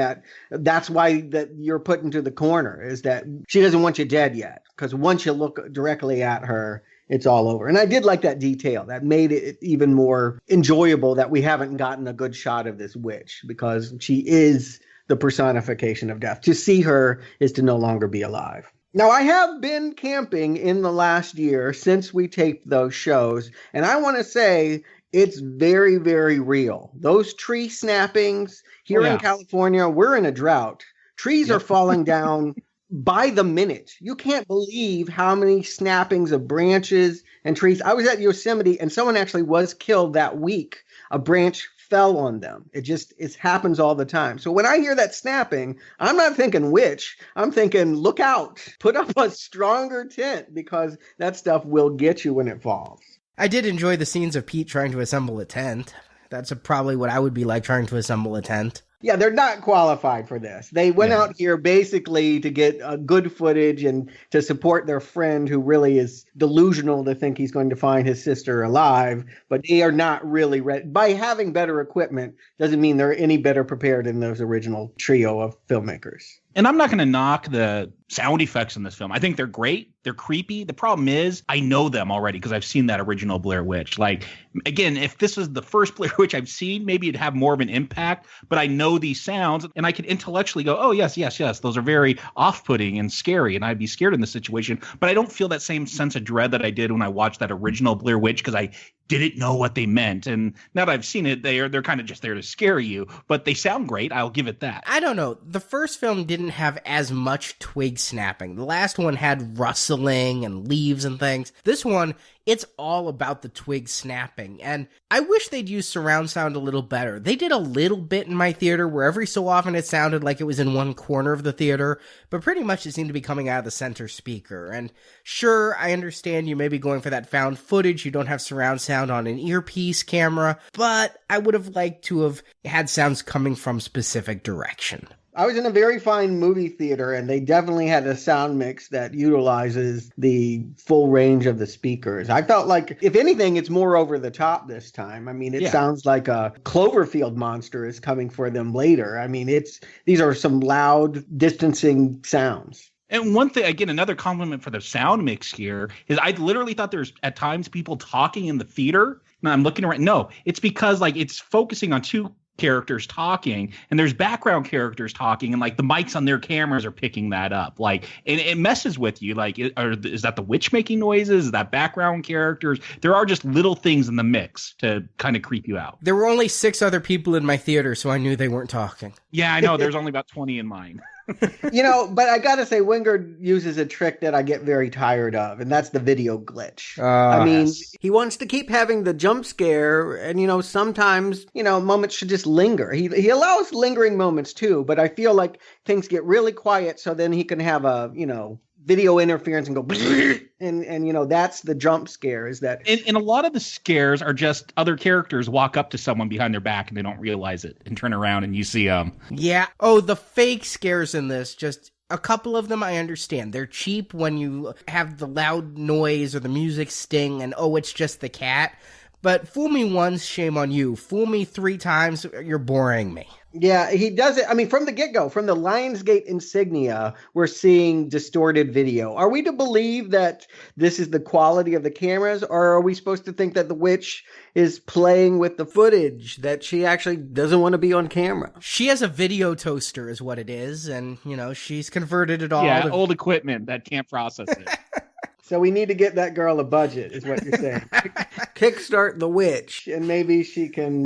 that's why that you're put into the corner, is that she doesn't want you dead yet. Because once you look directly at her, it's all over. And I did like that detail. That made it even more enjoyable that we haven't gotten a good shot of this witch, because she is the personification of death. To see her is to no longer be alive. Now, I have been camping in the last year since we taped those shows, and I want to say it's very, very real. Those tree snappings here in California, we're in a drought. Trees are falling down by the minute. You can't believe how many snappings of branches and trees. I was at Yosemite, and someone actually was killed that week. A branch fell on them. It happens all the time. So when I hear that snapping, I'm not thinking witch. I'm thinking, look out, put up a stronger tent, because that stuff will get you when it falls. I did enjoy the scenes of Pete trying to assemble a tent. That's probably what I would be like trying to assemble a tent. Yeah, they're not qualified for this. They went out here basically to get good footage and to support their friend who really is delusional to think he's going to find his sister alive. But they are not really ready. By having better equipment doesn't mean they're any better prepared than those original trio of filmmakers. And I'm not going to knock the sound effects in this film. I think they're great. They're creepy. The problem is I know them already because I've seen that original Blair Witch. Like, again, if this was the first Blair Witch I've seen, maybe it'd have more of an impact. But I know these sounds and I could intellectually go, oh, yes. Those are very off-putting and scary. And I'd be scared in this situation. But I don't feel that same sense of dread that I did when I watched that original Blair Witch, because I didn't know what they meant. And now that I've seen it, they're kind of just there to scare you. But they sound great. I'll give it that. I don't know. The first film didn't have as much twig snapping. The last one had rustling and leaves and things. This one, it's all about the twig snapping. And I wish they'd use surround sound a little better. They did a little bit in my theater where every so often it sounded like it was in one corner of the theater, but pretty much it seemed to be coming out of the center speaker. And sure, I understand you may be going for that found footage. You don't have surround sound on an earpiece camera, but I would have liked to have had sounds coming from specific direction. I was in a very fine movie theater, and they definitely had a sound mix that utilizes the full range of the speakers. I felt like, if anything, it's more over the top this time. I mean, it sounds like a Cloverfield monster is coming for them later. I mean, these are some loud, distancing sounds. And one thing, again, another compliment for the sound mix here is I literally thought there's at times people talking in the theater. And I'm looking around. No, it's because like it's focusing on two characters talking, and there's background characters talking, and like the mics on their cameras are picking that up. Like, and it messes with you. Like, is that the witch making noises? Is that background characters? There are just little things in the mix to kind of creep you out. There were only 6 other people in my theater, so I knew they weren't talking. Yeah, I know. There's only about 20 in mine. But I gotta say, Wingard uses a trick that I get very tired of, and that's the video glitch. I mean, he wants to keep having the jump scare, and, sometimes, moments should just linger. He allows lingering moments too, but I feel like things get really quiet, so then he can have a, video interference and go, and that's the jump scare, is that. And a lot of the scares are just other characters walk up to someone behind their back and they don't realize it and turn around and you see Yeah. Oh, the fake scares in this, just a couple of them I understand. They're cheap when you have the loud noise or the music sting and, it's just the cat. But fool me once, shame on you. Fool me 3 times, you're boring me. Yeah, he does it. I mean, from the get-go, from the Lionsgate insignia, we're seeing distorted video. Are we to believe that this is the quality of the cameras, or are we supposed to think that the witch is playing with the footage, that she actually doesn't want to be on camera? She has a video toaster is what it is, and, she's converted it all. Yeah, old equipment that can't process it. So we need to get that girl a budget, is what you're saying. Kickstart the witch, and maybe she can,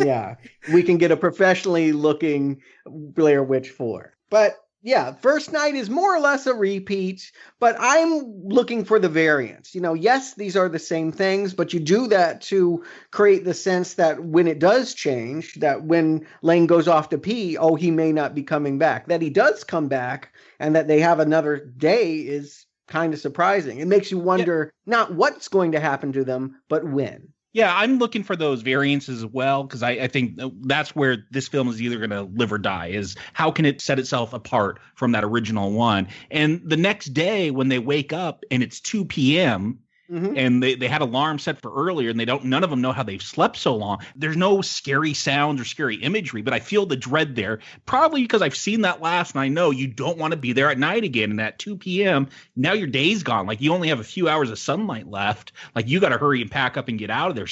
we can get a professionally looking Blair Witch 4. But yeah, First Night is more or less a repeat, but I'm looking for the variance. Yes, these are the same things, but you do that to create the sense that when it does change, that when Lane goes off to pee, he may not be coming back. That he does come back, and that they have another day is kind of surprising. It makes you wonder not what's going to happen to them, but when. Yeah, I'm looking for those variances as well, because I think that's where this film is either going to live or die, is how can it set itself apart from that original one? And the next day when they wake up and it's 2 p.m., and they had alarm set for earlier, and none of them know how they've slept so long. There's no scary sounds or scary imagery, but I feel the dread there, probably because I've seen that last, and I know you don't want to be there at night again. And at 2 p.m., now your day's gone. Like, you only have a few hours of sunlight left. Like, you got to hurry and pack up and get out of there.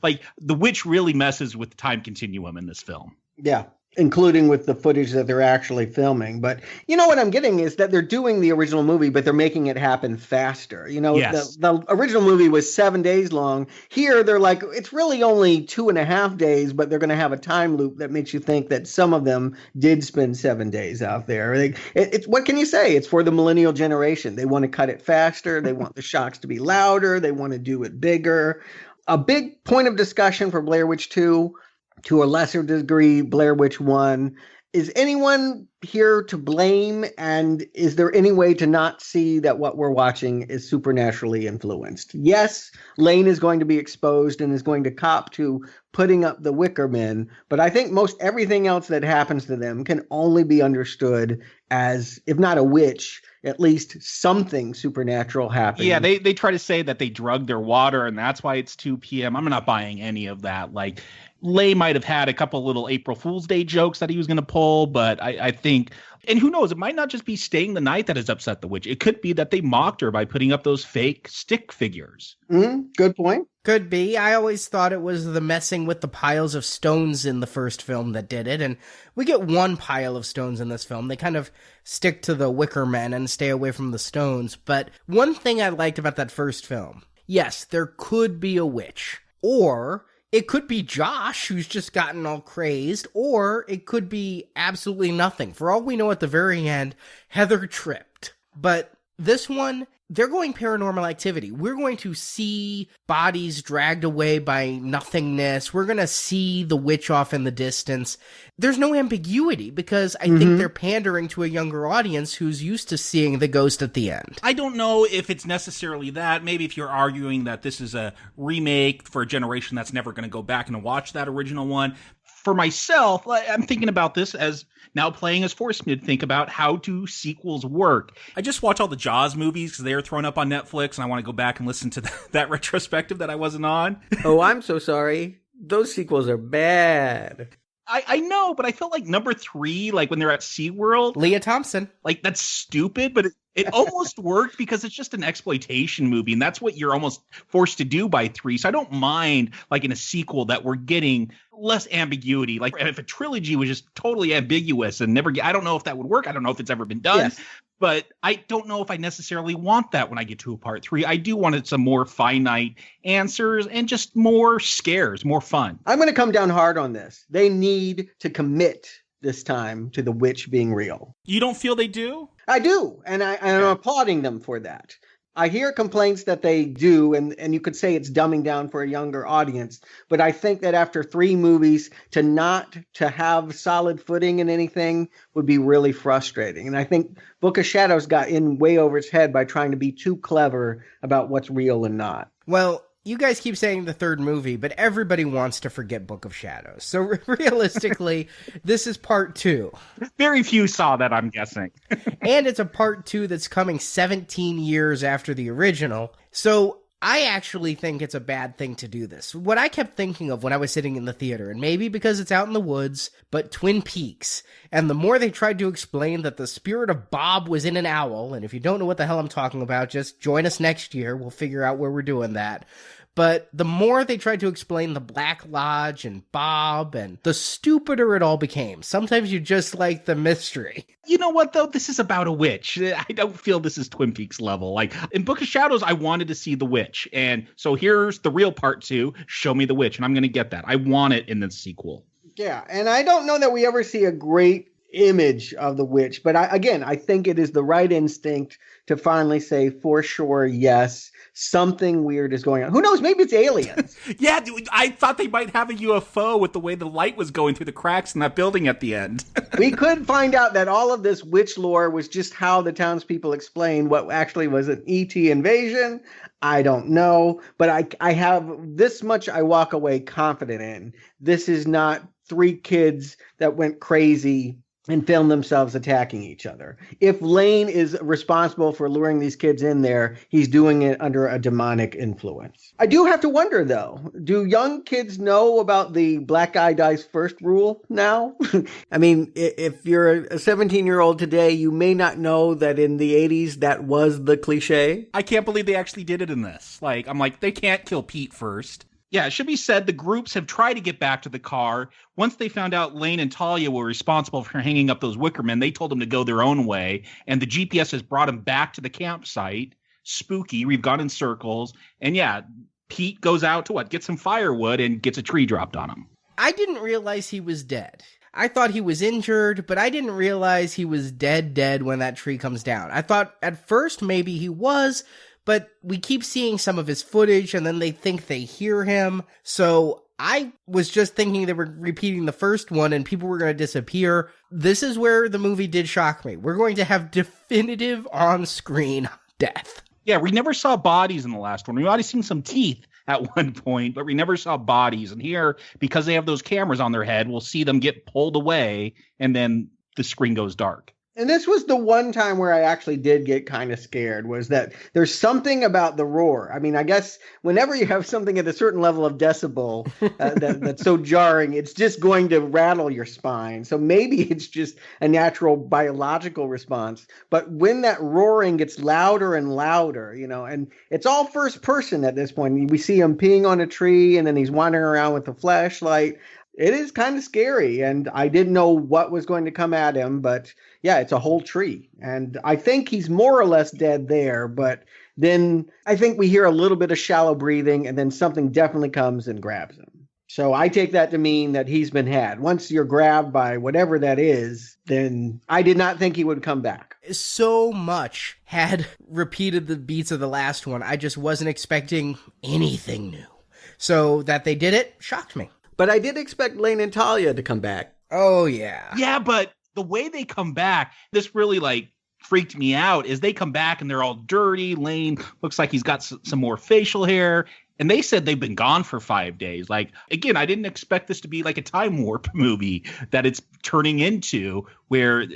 Like, the witch really messes with the time continuum in this film. Yeah. Including with the footage that they're actually filming. But what I'm getting is that they're doing the original movie, but they're making it happen faster. Yes. The original movie was 7 days long. Here, they're like, it's really only 2.5 days, but they're going to have a time loop that makes you think that some of them did spend 7 days out there. It's what can you say? It's for the millennial generation. They want to cut it faster. They want the shocks to be louder. They want to do it bigger. A big point of discussion for Blair Witch 2, to a lesser degree, Blair Witch 1. Is anyone here to blame? And is there any way to not see that what we're watching is supernaturally influenced? Yes, Lane is going to be exposed and is going to cop to putting up the Wicker Men, but I think most everything else that happens to them can only be understood as, if not a witch, at least something supernatural happening. Yeah, they try to say that they drugged their water and that's why it's 2 p.m. I'm not buying any of that. Like, Lay might have had a couple little April Fool's Day jokes that he was going to pull, but I think, and who knows, it might not just be staying the night that has upset the witch. It could be that they mocked her by putting up those fake stick figures. Good point. Could be. I always thought it was the messing with the piles of stones in the first film that did it, and we get one pile of stones in this film. They kind of stick to the Wicker Men and stay away from the stones, but one thing I liked about that first film, yes, there could be a witch, or it could be Josh, who's just gotten all crazed, or it could be absolutely nothing. For all we know, at the very end, Heather tripped. But this one, they're going paranormal activity. We're going to see bodies dragged away by nothingness. We're going to see the witch off in the distance. There's no ambiguity because I think they're pandering to a younger audience who's used to seeing the ghost at the end. I don't know if it's necessarily that. Maybe if you're arguing that this is a remake for a generation that's never going to go back and watch that original one, for myself, I'm thinking about this as now playing has forced me to think about how do sequels work. I just watch all the Jaws movies because they are thrown up on Netflix, and I want to go back and listen to that retrospective that I wasn't on. Oh, I'm so sorry. Those sequels are bad. I know, but I felt like number 3, like when they're at SeaWorld. Leah Thompson. Like, that's stupid, but it almost worked because it's just an exploitation movie, and that's what you're almost forced to do by 3. So I don't mind, like, in a sequel that we're getting less ambiguity. Like, if a trilogy was just totally ambiguous and I don't know if that would work. I don't know if it's ever been done. Yes. But I don't know if I necessarily want that when I get to a part 3. I do want some more finite answers and just more scares, more fun. I'm going to come down hard on this. They need to commit this time to the witch being real. You don't feel they do? I do, and I'm applauding them for that. I hear complaints that they do, and you could say it's dumbing down for a younger audience, but I think that after 3 movies, to have solid footing in anything would be really frustrating. And I think Book of Shadows got in way over its head by trying to be too clever about what's real and not. Well, you guys keep saying the 3rd movie, but everybody wants to forget Book of Shadows. So realistically, this is part 2. Very few saw that, I'm guessing. And it's a part 2 that's coming 17 years after the original. So I actually think it's a bad thing to do this. What I kept thinking of when I was sitting in the theater, and maybe because it's out in the woods, but Twin Peaks. And the more they tried to explain that the spirit of Bob was in an owl, and if you don't know what the hell I'm talking about, just join us next year. We'll figure out where we're doing that. But the more they tried to explain the Black Lodge and Bob, and the stupider it all became. Sometimes you just like the mystery. You know what, though? This is about a witch. I don't feel this is Twin Peaks level. Like, in Book of Shadows, I wanted to see the witch. And so here's the real part 2. Show me the witch. And I'm going to get that. I want it in the sequel. Yeah, and I don't know that we ever see a great image of the witch. But I think it is the right instinct to finally say, for sure, yes, something weird is going on. Who knows? Maybe it's aliens. Yeah, dude, I thought they might have a UFO with the way the light was going through the cracks in that building at the end. We could find out that all of this witch lore was just how the townspeople explained what actually was an ET invasion. I don't know, but I have this much I walk away confident in. This is not 3 kids that went crazy and film themselves attacking each other. If Lane is responsible for luring these kids in there, he's doing it under a demonic influence. I do have to wonder, though, do young kids know about the black guy dies first rule now? I mean, if you're a 17-year-old today, you may not know that in the 80s that was the cliche. I can't believe they actually did it in this. Like, I'm like, they can't kill Pete first. Yeah, it should be said the groups have tried to get back to the car. Once they found out Lane and Talia were responsible for hanging up those Wickermen, they told them to go their own way. And the GPS has brought them back to the campsite. Spooky. We've gone in circles. And yeah, Pete goes out to get some firewood and gets a tree dropped on him. I didn't realize he was dead. I thought he was injured, but I didn't realize he was dead when that tree comes down. I thought at first maybe he was, but we keep seeing some of his footage, and then they think they hear him. So I was just thinking they were repeating the first one, and people were going to disappear. This is where the movie did shock me. We're going to have definitive on-screen death. Yeah, we never saw bodies in the last one. We might have seen some teeth at one point, but we never saw bodies. And here, because they have those cameras on their head, we'll see them get pulled away, and then the screen goes dark. And this was the one time where I actually did get kind of scared, was that there's something about the roar. I mean, I guess whenever you have something at a certain level of decibel that's so jarring, it's just going to rattle your spine. So maybe it's just a natural biological response. But when that roaring gets louder and louder, and it's all first person at this point. We see him peeing on a tree, and then he's wandering around with a flashlight. It is kind of scary, and I didn't know what was going to come at him, but yeah, it's a whole tree. And I think he's more or less dead there, but then I think we hear a little bit of shallow breathing, and then something definitely comes and grabs him. So I take that to mean that he's been had. Once you're grabbed by whatever that is, then I did not think he would come back. So much had repeated the beats of the last one. I just wasn't expecting anything new. So that they did it shocked me. But I did expect Lane and Talia to come back. Oh, yeah. Yeah, but the way they come back, this really, freaked me out, is they come back and they're all dirty. Lane looks like he's got some more facial hair. And they said they've been gone for 5 days. Like, again, I didn't expect this to be like a time warp movie that it's turning into, where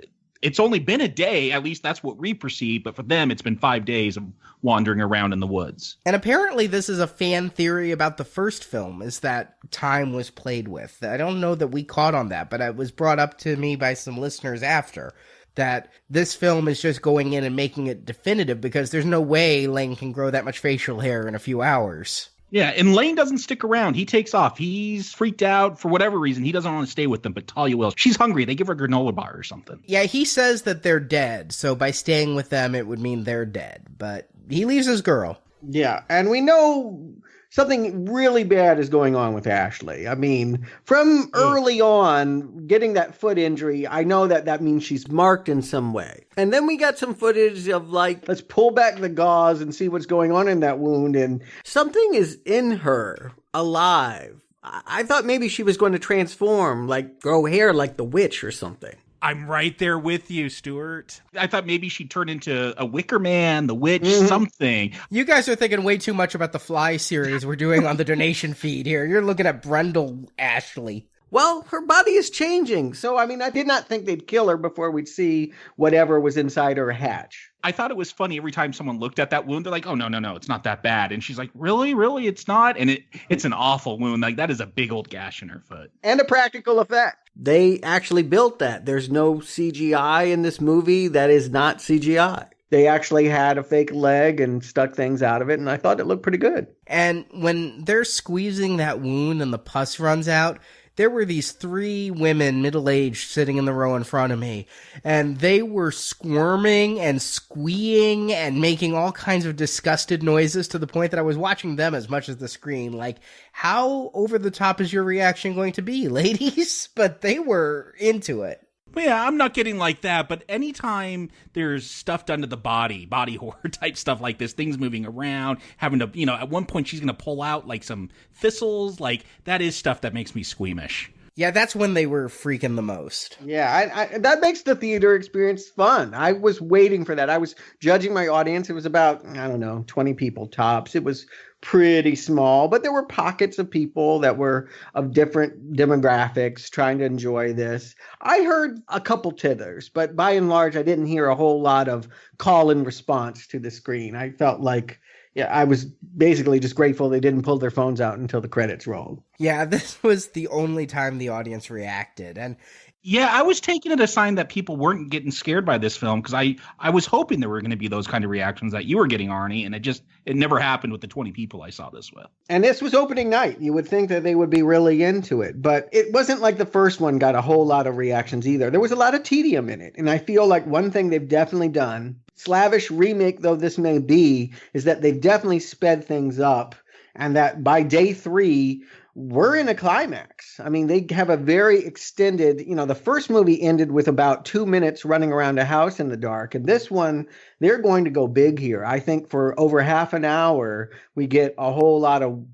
it's only been a day. At least that's what we perceive. But for them, it's been 5 days of wandering around in the woods. And apparently this is a fan theory about the first film, is that time was played with. I don't know that we caught on that, but it was brought up to me by some listeners after, that this film is just going in and making it definitive because there's no way Lane can grow that much facial hair in a few hours. Yeah, and Lane doesn't stick around. He takes off. He's freaked out for whatever reason. He doesn't want to stay with them, but Talia will. She's hungry. They give her a granola bar or something. Yeah, he says that they're dead, so by staying with them, it would mean they're dead. But he leaves his girl. Yeah, and we know something really bad is going on with Ashley. I mean, from early on, getting that foot injury, I know that means she's marked in some way. And then we got some footage of, like, let's pull back the gauze and see what's going on in that wound. And something is in her, alive. I thought maybe she was going to transform, like grow hair like the witch or something. I'm right there with you, Stuart. I thought maybe she'd turn into a Wicker Man, the witch, something. You guys are thinking way too much about the Fly series we're doing on the donation feed here. You're looking at Brendel Ashley. Well, her body is changing. So, I mean, I did not think they'd kill her before we'd see whatever was inside her hatch. I thought it was funny every time someone looked at that wound, they're like, oh, no, it's not that bad. And she's like, really, it's not? And it's an awful wound. Like, that is a big old gash in her foot. And a practical effect. They actually built that. There's no CGI in this movie that is not CGI. They actually had a fake leg and stuck things out of it, and I thought it looked pretty good. And when they're squeezing that wound and the pus runs out, there were these 3 women, middle-aged, sitting in the row in front of me, and they were squirming and squeeing and making all kinds of disgusted noises to the point that I was watching them as much as the screen. Like, how over the top is your reaction going to be, ladies? But they were into it. Yeah, I'm not getting like that, but anytime there's stuff done to the body horror type stuff like this, things moving around, having to, at one point she's going to pull out like some thistles, like that is stuff that makes me squeamish. Yeah, that's when they were freaking the most. Yeah, that makes the theater experience fun. I was waiting for that. I was judging my audience. It was about, 20 people tops. It was pretty small, but there were pockets of people that were of different demographics trying to enjoy this. I heard a couple tithers, but by and large, I didn't hear a whole lot of call and response to the screen. I felt like, I was basically just grateful they didn't pull their phones out until the credits rolled. Yeah, this was the only time the audience reacted. And yeah, I was taking it a sign that people weren't getting scared by this film, because I was hoping there were going to be those kind of reactions that you were getting, Arnie, and it never happened with the 20 people I saw this with. And this was opening night. You would think that they would be really into it, but it wasn't like the first one got a whole lot of reactions either. There was a lot of tedium in it, and I feel like one thing they've definitely done, slavish remake though this may be, is that they've definitely sped things up, and that by day 3, we're in a climax. I mean, they have a very extended, the first movie ended with about 2 minutes running around a house in the dark. And this one, they're going to go big here. I think for over half an hour, we get a whole lot of,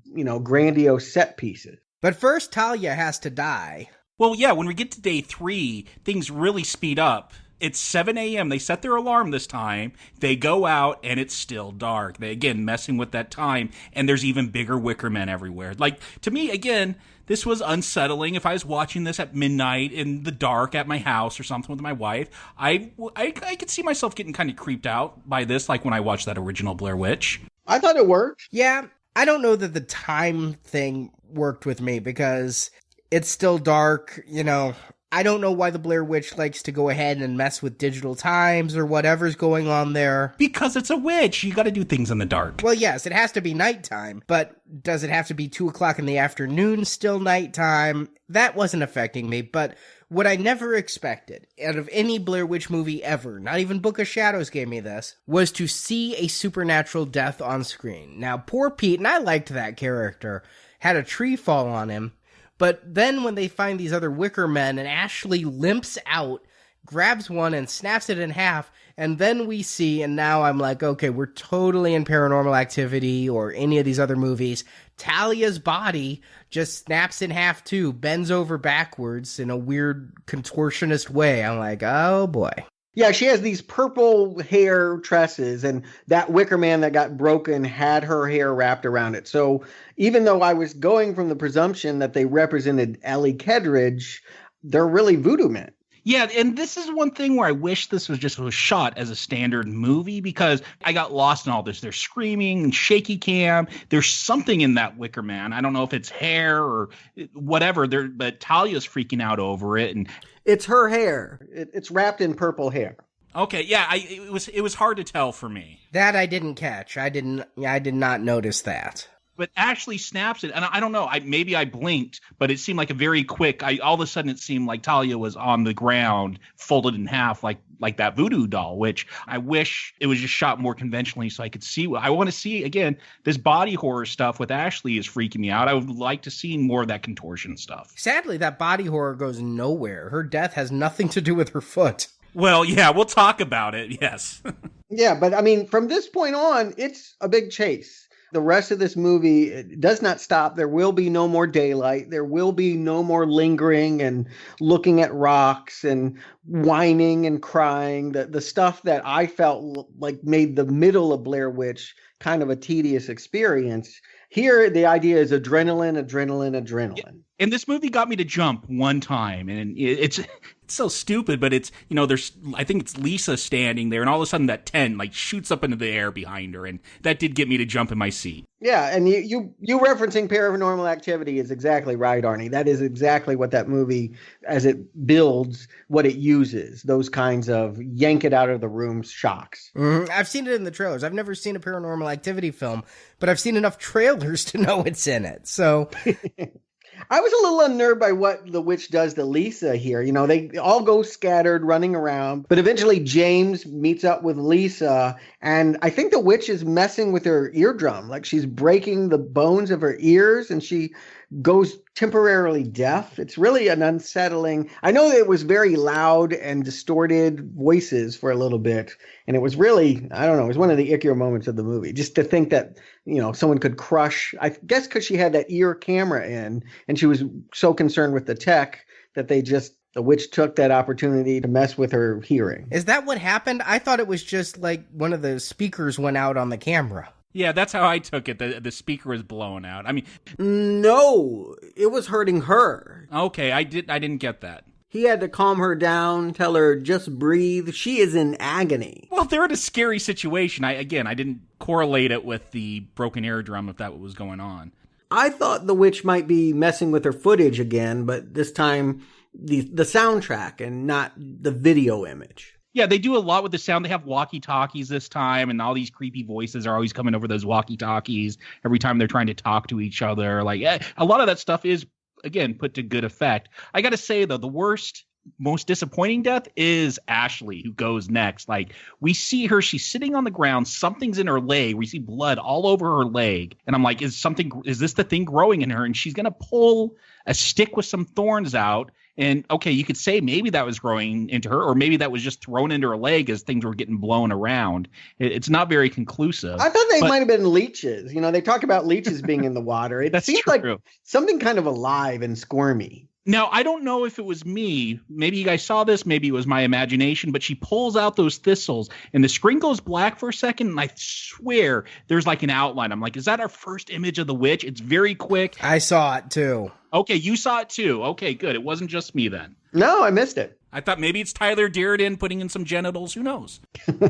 grandiose set pieces. But first, Talia has to die. Well, yeah, when we get to day 3, things really speed up. It's 7 a.m. They set their alarm this time. They go out, and it's still dark. They, again, messing with that time, and there's even bigger Wicker Men everywhere. Like, to me, again, this was unsettling. If I was watching this at midnight in the dark at my house or something with my wife, I could see myself getting kind of creeped out by this, like when I watched that original Blair Witch. I thought it worked. Yeah, I don't know that the time thing worked with me, because it's still dark, I don't know why the Blair Witch likes to go ahead and mess with digital times or whatever's going on there. Because it's a witch. You got to do things in the dark. Well, yes, it has to be nighttime, but does it have to be 2 o'clock in the afternoon still nighttime? That wasn't affecting me, but what I never expected out of any Blair Witch movie ever, not even Book of Shadows gave me this, was to see a supernatural death on screen. Now, poor Pete, and I liked that character, had a tree fall on him. But then when they find these other Wicker Men and Ashley limps out, grabs one and snaps it in half, and then we see, and now I'm like, okay, we're totally in Paranormal Activity or any of these other movies. Talia's body just snaps in half too, bends over backwards in a weird contortionist way. I'm like, oh boy. Yeah, she has these purple hair tresses, and that wicker man that got broken had her hair wrapped around it. So even though I was going from the presumption that they represented Ellie Kedridge, they're really voodoo men. Yeah, and this is one thing where I wish this was shot as a standard movie, because I got lost in all this. They're screaming and shaky cam. There's something in that wicker man. I don't know if it's hair or whatever. But Talia's freaking out over it, and it's her hair. It's wrapped in purple hair. Okay, yeah, it was hard to tell for me. That I didn't catch. I did not notice that. But Ashley snaps it, and I don't know. Maybe I blinked, but it seemed like a very quick. All of a sudden, it seemed like Talia was on the ground, folded in half, like that voodoo doll. Which I wish it was just shot more conventionally, so I could see. I want to see again. This body horror stuff with Ashley is freaking me out. I would like to see more of that contortion stuff. Sadly, that body horror goes nowhere. Her death has nothing to do with her foot. Well, yeah, we'll talk about it. Yes. Yeah, but I mean, from this point on, it's a big chase. The rest of this movie does not stop. There will be no more daylight. There will be no more lingering and looking at rocks and whining and crying. The stuff that I felt like made the middle of Blair Witch kind of a tedious experience. Here, the idea is adrenaline. Yeah. And this movie got me to jump one time, and it's so stupid, but it's, I think it's Lisa standing there, and all of a sudden that tent shoots up into the air behind her, and that did get me to jump in my seat. Yeah, and you referencing Paranormal Activity is exactly right, Arnie. That is exactly what that movie, as it builds, what it uses, those kinds of yank it out of the room shocks. Mm-hmm. I've seen it in the trailers. I've never seen a Paranormal Activity film, but I've seen enough trailers to know it's in it, so... I was a little unnerved by what the witch does to Lisa here. They all go scattered, running around. But eventually James meets up with Lisa, and I think the witch is messing with her eardrum. She's breaking the bones of her ears, and she goes temporarily deaf. It's really an unsettling... I know that it was very loud and distorted voices for a little bit, and it was really, I don't know, it was one of the ickier moments of the movie. Just to think that, someone could crush... I guess because she had that ear camera in, and she was so concerned with the tech that the witch took that opportunity to mess with her hearing. Is that what happened? I thought it was just one of the speakers went out on the camera. Yeah, that's how I took it. The speaker was blown out. I mean, no, it was hurting her. Okay, I didn't get that. He had to calm her down, tell her, just breathe. She is in agony. Well, they're in a scary situation. I didn't correlate it with the broken eardrum if that was going on. I thought the witch might be messing with her footage again, but this time the soundtrack and not the video image. Yeah, they do a lot with the sound. They have walkie-talkies this time, and all these creepy voices are always coming over those walkie-talkies every time they're trying to talk to each other. A lot of that stuff is, again, put to good effect. I got to say, though, the worst, most disappointing death is Ashley, who goes next. We see her, she's sitting on the ground, something's in her leg. We see blood all over her leg. And I'm like, is this the thing growing in her? And she's going to pull a stick with some thorns out. And okay, you could say maybe that was growing into her, or maybe that was just thrown into her leg as things were getting blown around. It's not very conclusive. I thought they might have been leeches. They talk about leeches being in the water. It seems like something kind of alive and squirmy. Now, I don't know if it was me. Maybe you guys saw this. Maybe it was my imagination. But she pulls out those thistles, and the screen goes black for a second, and I swear there's an outline. I'm like, is that our first image of the witch? It's very quick. I saw it, too. Okay, you saw it, too. Okay, good. It wasn't just me then. No, I missed it. I thought maybe it's Tyler Durden putting in some genitals. Who knows?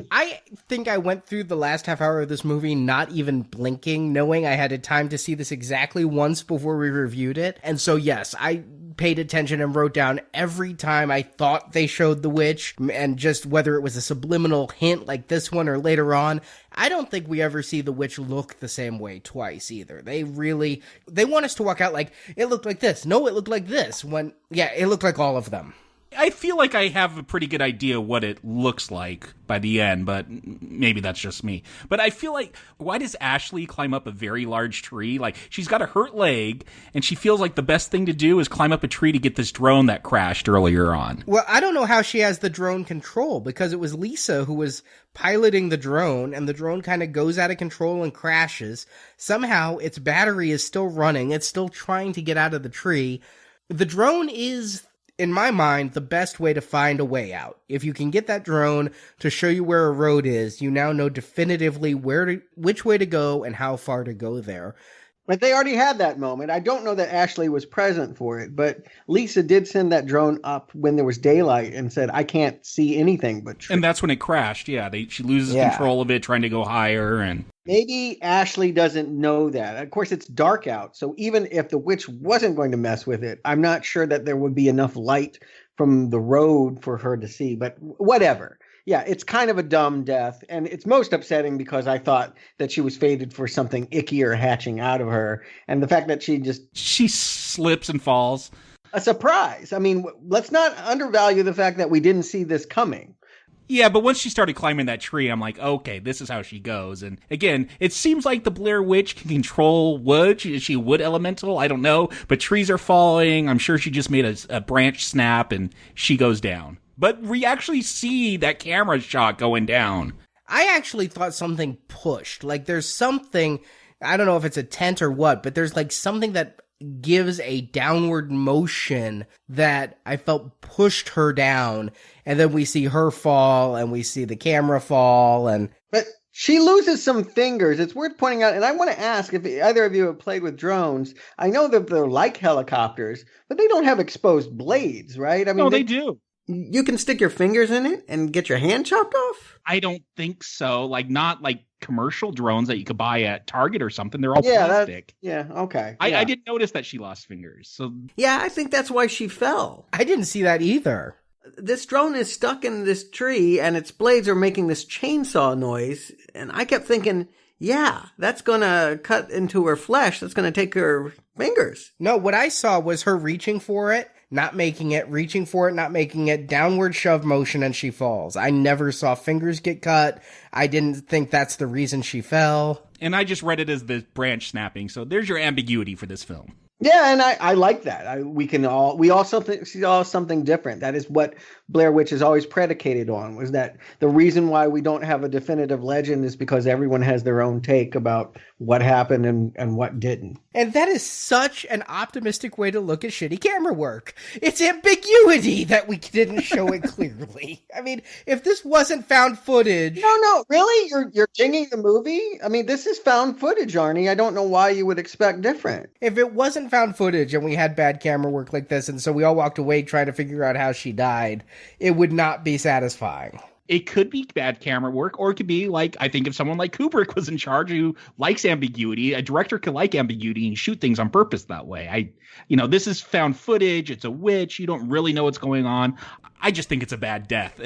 I think I went through the last half hour of this movie not even blinking, knowing I had time to see this exactly once before we reviewed it. And so, yes, I paid attention and wrote down every time I thought they showed the witch, and just whether it was a subliminal hint like this one or later on. I don't think we ever see the witch look the same way twice either. They want us to walk out like, it looked like this. No, it looked like this. It looked like all of them. I feel like I have a pretty good idea what it looks like by the end, but maybe that's just me. But I feel like, why does Ashley climb up a very large tree? She's got a hurt leg, and she feels like the best thing to do is climb up a tree to get this drone that crashed earlier on. Well, I don't know how she has the drone control, because it was Lisa who was piloting the drone, and the drone kind of goes out of control and crashes. Somehow, its battery is still running. It's still trying to get out of the tree. The drone is in my mind, the best way to find a way out. If you can get that drone to show you where a road is, you now know definitively which way to go and how far to go there. But they already had that moment. I don't know that Ashley was present for it, but Lisa did send that drone up when there was daylight and said, I can't see anything but trees. And that's when it crashed. Yeah, she loses control of it, trying to go higher. And maybe Ashley doesn't know that. Of course, it's dark out, so even if the witch wasn't going to mess with it, I'm not sure that there would be enough light from the road for her to see, but whatever. Yeah, it's kind of a dumb death, and it's most upsetting because I thought that she was fated for something ickier hatching out of her, and the fact that she slips and falls. A surprise. I mean, let's not undervalue the fact that we didn't see this coming. Yeah, but once she started climbing that tree, I'm like, okay, this is how she goes. And again, it seems like the Blair Witch can control wood. Is she a wood elemental? I don't know, but trees are falling. I'm sure she just made a branch snap and she goes down. But we actually see that camera shot going down. I actually thought something pushed. Like there's something, I don't know if it's a tent or what, but there's like something that gives a downward motion that I felt pushed her down. And then we see her fall and we see the camera fall. But she loses some fingers. It's worth pointing out, and I want to ask if either of you have played with drones. I know that they're like helicopters, but they don't have exposed blades, right? I mean, no, they do. You can stick your fingers in it and get your hand chopped off? I don't think so. Like, not like commercial drones that you could buy at Target or something. They're all plastic. Okay. I didn't notice that she lost fingers. So yeah, I think that's why she fell. I didn't see that either. This drone is stuck in this tree and its blades are making this chainsaw noise. And I kept thinking, yeah, that's going to cut into her flesh. That's going to take her fingers. No, what I saw was her reaching for it, not making it, reaching for it, not making it, downward shove motion, and she falls. I never saw fingers get cut. I didn't think that's the reason she fell. And I just read it as the branch snapping. So there's your ambiguity for this film. Yeah, and I like that. We all see something different. That is what Blair Witch is always predicated on, was that the reason why we don't have a definitive legend is because everyone has their own take about what happened and what didn't. And that is such an optimistic way to look at shitty camera work. It's ambiguity that we didn't show it clearly. I mean, if this wasn't found footage... No, really? You're dinging the movie? I mean, this is found footage, Arnie. I don't know why you would expect different. If it wasn't found footage and we had bad camera work like this, and so we all walked away trying to figure out how she died, it would not be satisfying. It could be bad camera work, or it could be like, I think if someone like Kubrick was in charge who likes ambiguity, a director could like ambiguity and shoot things on purpose that way. This is found footage. It's a witch. You don't really know what's going on. I just think it's a bad death,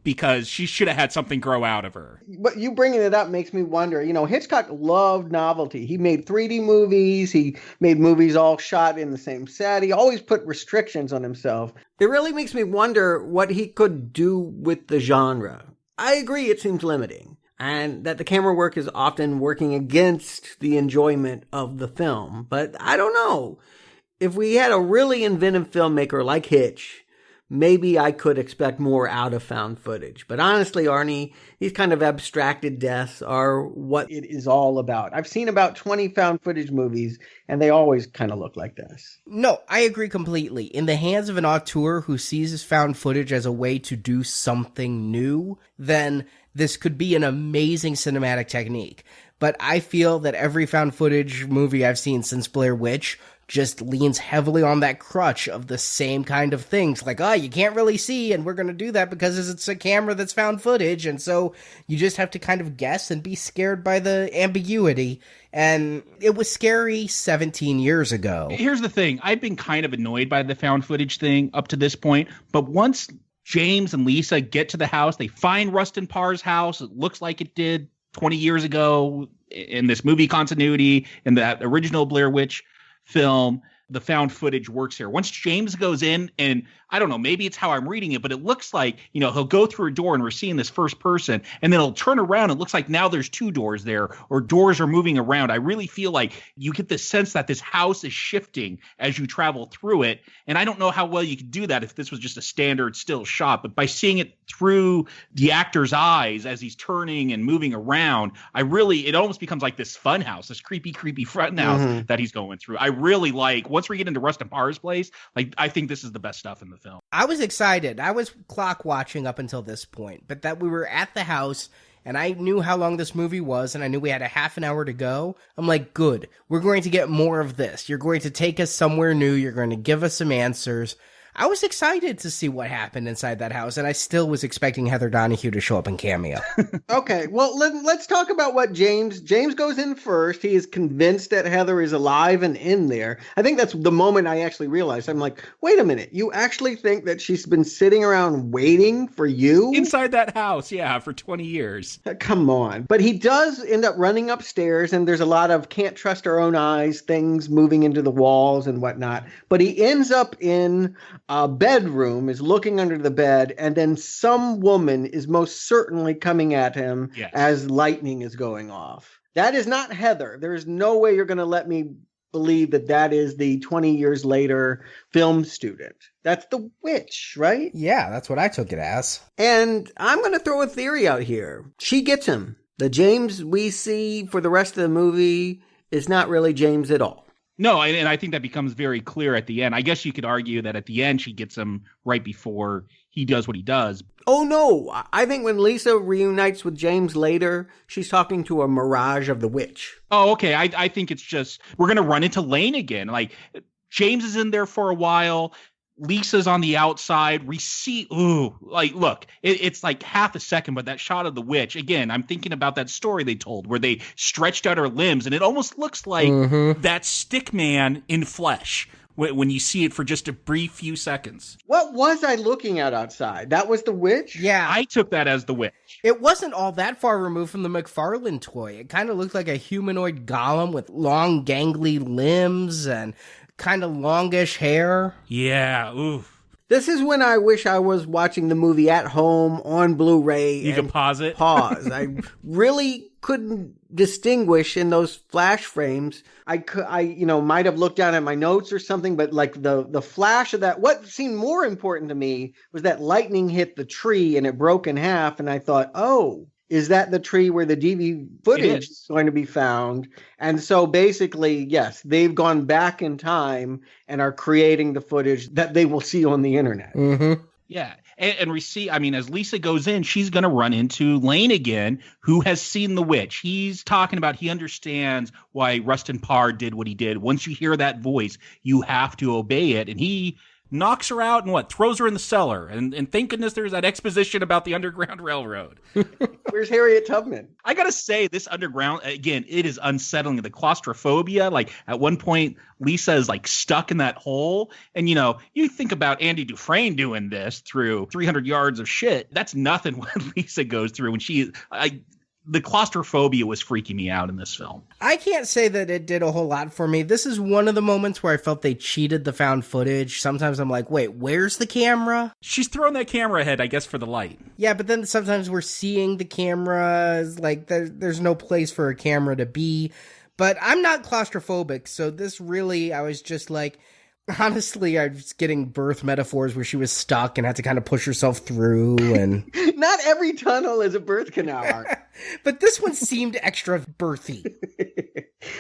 because she should have had something grow out of her. But you bringing it up makes me wonder. Hitchcock loved novelty. He made 3D movies. He made movies all shot in the same set. He always put restrictions on himself. It really makes me wonder what he could do with the genre. I agree it seems limiting, and that the camera work is often working against the enjoyment of the film. But I don't know. If we had a really inventive filmmaker like Hitch, maybe I could expect more out of found footage. But honestly, Arnie, these kind of abstracted deaths are what it is all about. I've seen about 20 found footage movies, and they always kind of look like this. No, I agree completely. In the hands of an auteur who sees his found footage as a way to do something new, then this could be an amazing cinematic technique. But I feel that every found footage movie I've seen since Blair Witch just leans heavily on that crutch of the same kind of things. Like, you can't really see, and we're going to do that because it's a camera that's found footage, and so you just have to kind of guess and be scared by the ambiguity. And it was scary 17 years ago. Here's the thing. I've been kind of annoyed by the found footage thing up to this point, but once James and Lisa get to the house, they find Rustin Parr's house. It looks like it did 20 years ago in this movie continuity, in that original Blair Witch film. The found footage works here. Once James goes in, and I don't know, maybe it's how I'm reading it, but it looks like, he'll go through a door and we're seeing this first person, and then he'll turn around and it looks like now there's 2 doors there, or doors are moving around. I really feel like you get the sense that this house is shifting as you travel through it. And I don't know how well you could do that if this was just a standard still shot, but by seeing it through the actor's eyes as he's turning and moving around, it almost becomes like this fun house, this creepy front house that he's going through. I really like once we get into Rustin Parr's place, like, I think this is the best stuff in the film. I was excited. I was clock watching up until this point, but that we were at the house and I knew how long this movie was and I knew we had a half an hour to go. I'm like, good. We're going to get more of this. You're going to take us somewhere new. You're going to give us some answers. I was excited to see what happened inside that house, and I still was expecting Heather Donahue to show up in cameo. Okay, well, let's talk about what James goes in first. He is convinced that Heather is alive and in there. I think that's the moment I actually realized. I'm like, wait a minute, you actually think that she's been sitting around waiting for you? Inside that house, yeah, for 20 years. Come on. But he does end up running upstairs, and there's a lot of can't trust our own eyes, things moving into the walls and whatnot. But he ends up in a bedroom, is looking under the bed, and then some woman is most certainly coming at him as lightning is going off. That is not Heather. There is no way you're going to let me believe that that is the 20 years later film student. That's the witch, right? Yeah, that's what I took it as. And I'm going to throw a theory out here. She gets him. The James we see for the rest of the movie is not really James at all. No, and I think that becomes very clear at the end. I guess you could argue that at the end she gets him right before he does what he does. Oh, no. I think when Lisa reunites with James later, she's talking to a mirage of the witch. Oh, okay. I think it's just, we're going to run into Lane again. Like, James is in there for a while. Lisa's on the outside. Look, it's like half a second, but that shot of the witch, again, I'm thinking about that story they told where they stretched out her limbs, and it almost looks like that stick man in flesh when you see it for just a brief few seconds. What was I looking at outside? That was the witch? Yeah. I took that as the witch. It wasn't all that far removed from the McFarlane toy. It kind of looked like a humanoid golem with long, gangly limbs and kind of longish hair. Yeah, ooh. This is when I wish I was watching the movie at home on Blu-ray. You can pause it. I really couldn't distinguish in those flash frames. I might have looked down at my notes or something, but like the flash of that, what seemed more important to me was that lightning hit the tree and it broke in half. And I thought, oh, is that the tree where the DV footage is going to be found? And so basically, yes, they've gone back in time and are creating the footage that they will see on the internet. Mm-hmm. Yeah. And we see, I mean, as Lisa goes in, she's going to run into Lane again, who has seen the witch. He's talking about, he understands why Rustin Parr did what he did. Once you hear that voice, you have to obey it. And he knocks her out and throws her in the cellar. And thank goodness there's that exposition about the Underground Railroad. Where's Harriet Tubman? I gotta say, this underground, again, it is unsettling. The claustrophobia, like at one point, Lisa is like stuck in that hole. And, you think about Andy Dufresne doing this through 300 yards of shit. That's nothing what Lisa goes through when the claustrophobia was freaking me out in this film. I can't say that it did a whole lot for me. This is one of the moments where I felt they cheated the found footage. Sometimes I'm like, wait, where's the camera? She's throwing that camera ahead, I guess, for the light. Yeah, but then sometimes we're seeing the cameras, like there's no place for a camera to be. But I'm not claustrophobic, so this really, I was just like, honestly, I was getting birth metaphors where she was stuck and had to kind of push herself through. And not every tunnel is a birth canal. But this one seemed extra birthy.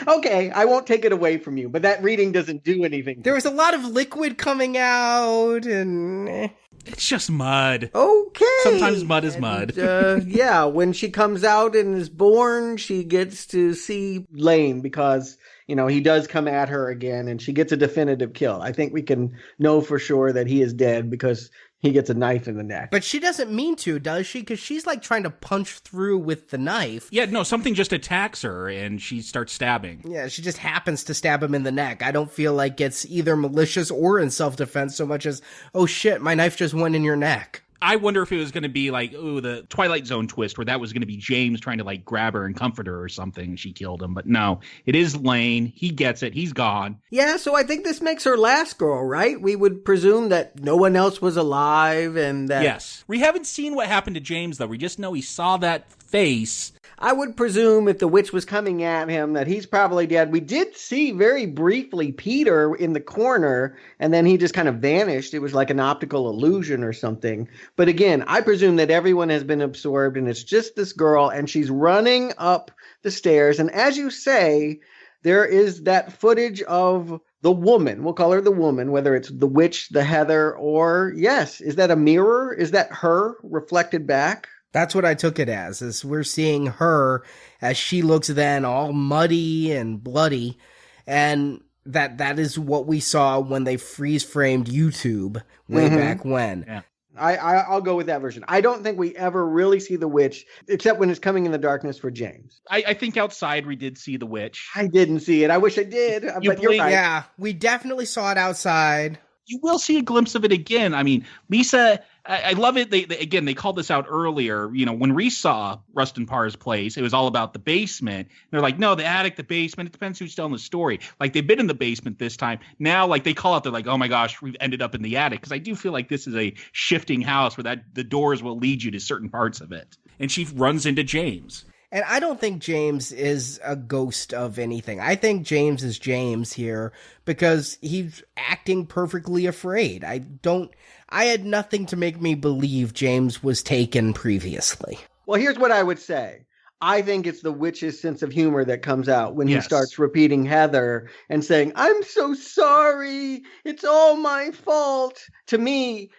Okay, I won't take it away from you, but that reading doesn't do anything. There was a lot of liquid coming out, and it's just mud. Okay. Sometimes mud is mud. Yeah, when she comes out and is born, she gets to see Lane because he does come at her again, and she gets a definitive kill. I think we can know for sure that he is dead because he gets a knife in the neck. But she doesn't mean to, does she? Because she's like trying to punch through with the knife. Yeah, no, something just attacks her, and she starts stabbing. Yeah, she just happens to stab him in the neck. I don't feel like it's either malicious or in self-defense so much as, oh shit, my knife just went in your neck. I wonder if it was going to be like, the Twilight Zone twist where that was going to be James trying to like grab her and comfort her or something. She killed him. But no, it is Lane. He gets it. He's gone. Yeah, so I think this makes her last girl, right? We would presume that no one else was alive and that... Yes. We haven't seen what happened to James, though. We just know he saw that face. I would presume if the witch was coming at him that he's probably dead. We did see very briefly Peter in the corner, and then he just kind of vanished. It was like an optical illusion or something. But again, I presume that everyone has been absorbed, and it's just this girl, and she's running up the stairs. And as you say, there is that footage of the woman. We'll call her the woman, whether it's the witch, the Heather, or yes, is that a mirror? Is that her reflected back? That's what I took it as, is we're seeing her as she looks then all muddy and bloody, and that is what we saw when they freeze-framed YouTube way back when. Yeah. I'll go with that version. I don't think we ever really see the witch, except when it's coming in the darkness for James. I think outside we did see the witch. I didn't see it. I wish I did, but you're right. Yeah, we definitely saw it outside. You will see a glimpse of it again. I mean, Lisa, I love it. They called this out earlier. You know, when Reese saw Rustin Parr's place, it was all about the basement. They're like, no, the attic, the basement. It depends who's telling the story. Like, they've been in the basement this time. Now, like, they call out, they're like, oh my gosh, we've ended up in the attic. Because I do feel like this is a shifting house where the doors will lead you to certain parts of it. And she runs into James. And I don't think James is a ghost of anything. I think James is James here because he's acting perfectly afraid. I had nothing to make me believe James was taken previously. Well, here's what I would say. I think it's the witch's sense of humor that comes out when he starts repeating Heather and saying, I'm so sorry. It's all my fault. To me,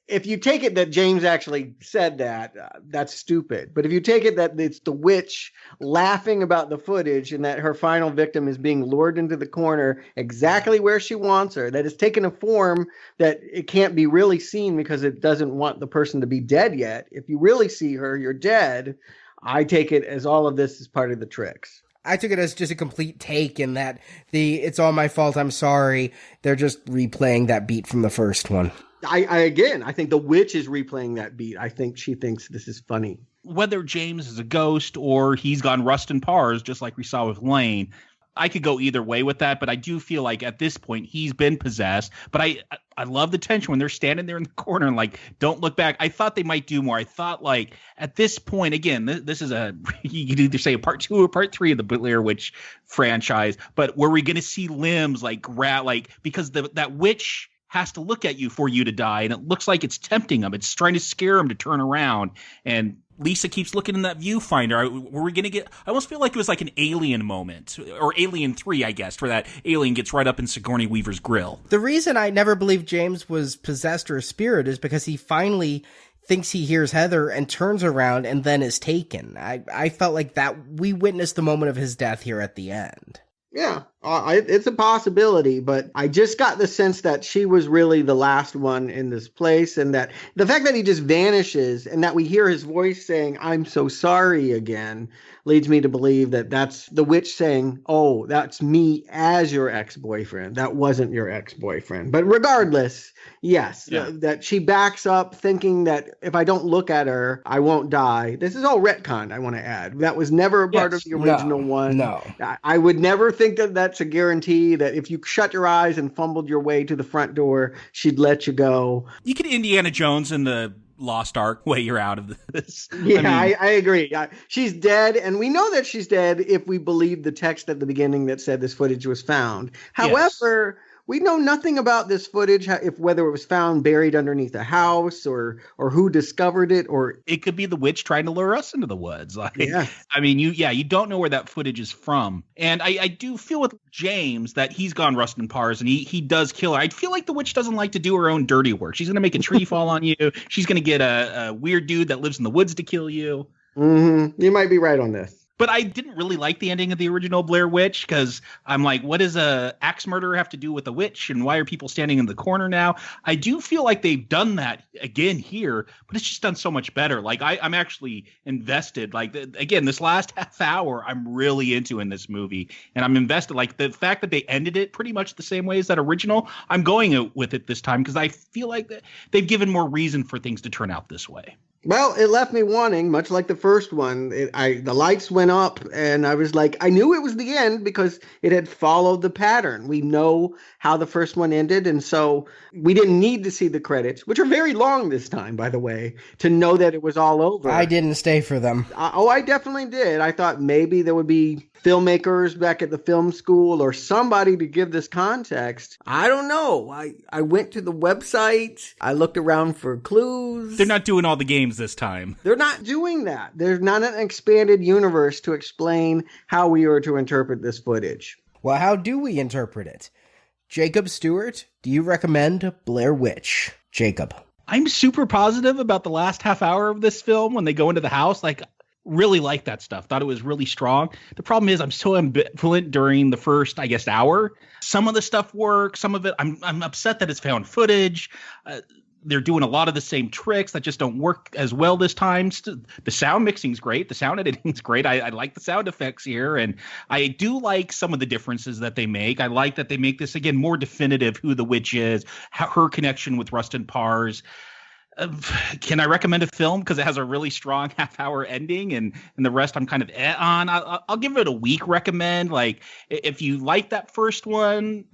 if you take it that James actually said that, that's stupid. But if you take it that it's the witch laughing about the footage and that her final victim is being lured into the corner exactly where she wants her, that it's taken a form that it can't be really seen because it doesn't want the person to be dead yet. If you really see her, you're dead. I take it as all of this is part of the tricks. I took it as just a complete take in that it's all my fault, I'm sorry. They're just replaying that beat from the first one. I think the witch is replaying that beat. I think she thinks this is funny. Whether James is a ghost or he's gone Rustin Parr's, just like we saw with Lane, I could go either way with that. But I do feel like at this point he's been possessed. But I love the tension when they're standing there in the corner and like, don't look back. I thought they might do more. I thought like at this point, again, this is you could either say a part 2 or part 3 of the Blair Witch franchise. But were we going to see limbs like because that witch has to look at you for you to die, and it looks like it's tempting him. It's trying to scare him to turn around, and Lisa keeps looking in that viewfinder. Were we going to get – I almost feel like it was like an Alien moment, or Alien 3, I guess, where that alien gets right up in Sigourney Weaver's grill. The reason I never believed James was possessed or a spirit is because he finally thinks he hears Heather and turns around and then is taken. I felt like that we witnessed the moment of his death here at the end. Yeah, it's a possibility, but I just got the sense that she was really the last one in this place, and that the fact that he just vanishes and that we hear his voice saying, I'm so sorry again, leads me to believe that that's the witch saying, oh, that's me as your ex-boyfriend. That wasn't your ex-boyfriend. But regardless, yes, that she backs up thinking that if I don't look at her, I won't die. This is all retconned, I want to add. That was never a part of the original one. No. I would never think that that's a guarantee that if you shut your eyes and fumbled your way to the front door, she'd let you go. You could Indiana Jones in the Lost Ark way you're out of this. Yeah, I agree. She's dead, and we know that she's dead if we believe the text at the beginning that said this footage was found. However, we know nothing about this footage, whether it was found buried underneath a house or who discovered it, or it could be the witch trying to lure us into the woods. I mean, you don't know where that footage is from. And I do feel with James that he's gone Rustin Parr's and he does kill her. I feel like the witch doesn't like to do her own dirty work. She's going to make a tree fall on you. She's going to get a weird dude that lives in the woods to kill you. Mm-hmm. You might be right on this. But I didn't really like the ending of the original Blair Witch because I'm like, what does a axe murderer have to do with a witch? And why are people standing in the corner now? I do feel like they've done that again here, but it's just done so much better. Like I'm actually invested. Like again, this last half hour, I'm really into in this movie, and I'm invested. Like the fact that they ended it pretty much the same way as that original, I'm going with it this time because I feel like they've given more reason for things to turn out this way. Well, it left me wanting, much like the first one. The lights went up, and I was like, I knew it was the end because it had followed the pattern. We know how the first one ended, and so we didn't need to see the credits, which are very long this time, by the way, to know that it was all over. I didn't stay for them. I definitely did. I thought maybe there would be filmmakers back at the film school or somebody to give this context. I don't know. I went to the website. I looked around for clues. They're not doing all the games this time. They're not doing that. There's not an expanded universe to explain how we are to interpret this footage. Well, how do we interpret it? Jakob, Stuart, do you recommend Blair Witch? Jakob. I'm super positive about the last half hour of this film when they go into the house. Like, really like that stuff. Thought it was really strong. The problem is I'm so ambivalent during the first, I guess, hour. Some of the stuff works. Some of it, I'm upset that it's found footage. They're doing a lot of the same tricks that just don't work as well this time. The sound mixing's great. The sound editing's great. I like the sound effects here. And I do like some of the differences that they make. I like that they make this, again, more definitive who the witch is, her connection with Rustin Parrs. Can I recommend a film because it has a really strong half-hour ending and the rest I'm kind of on? I'll give it a weak recommend. Like, if you like that first one,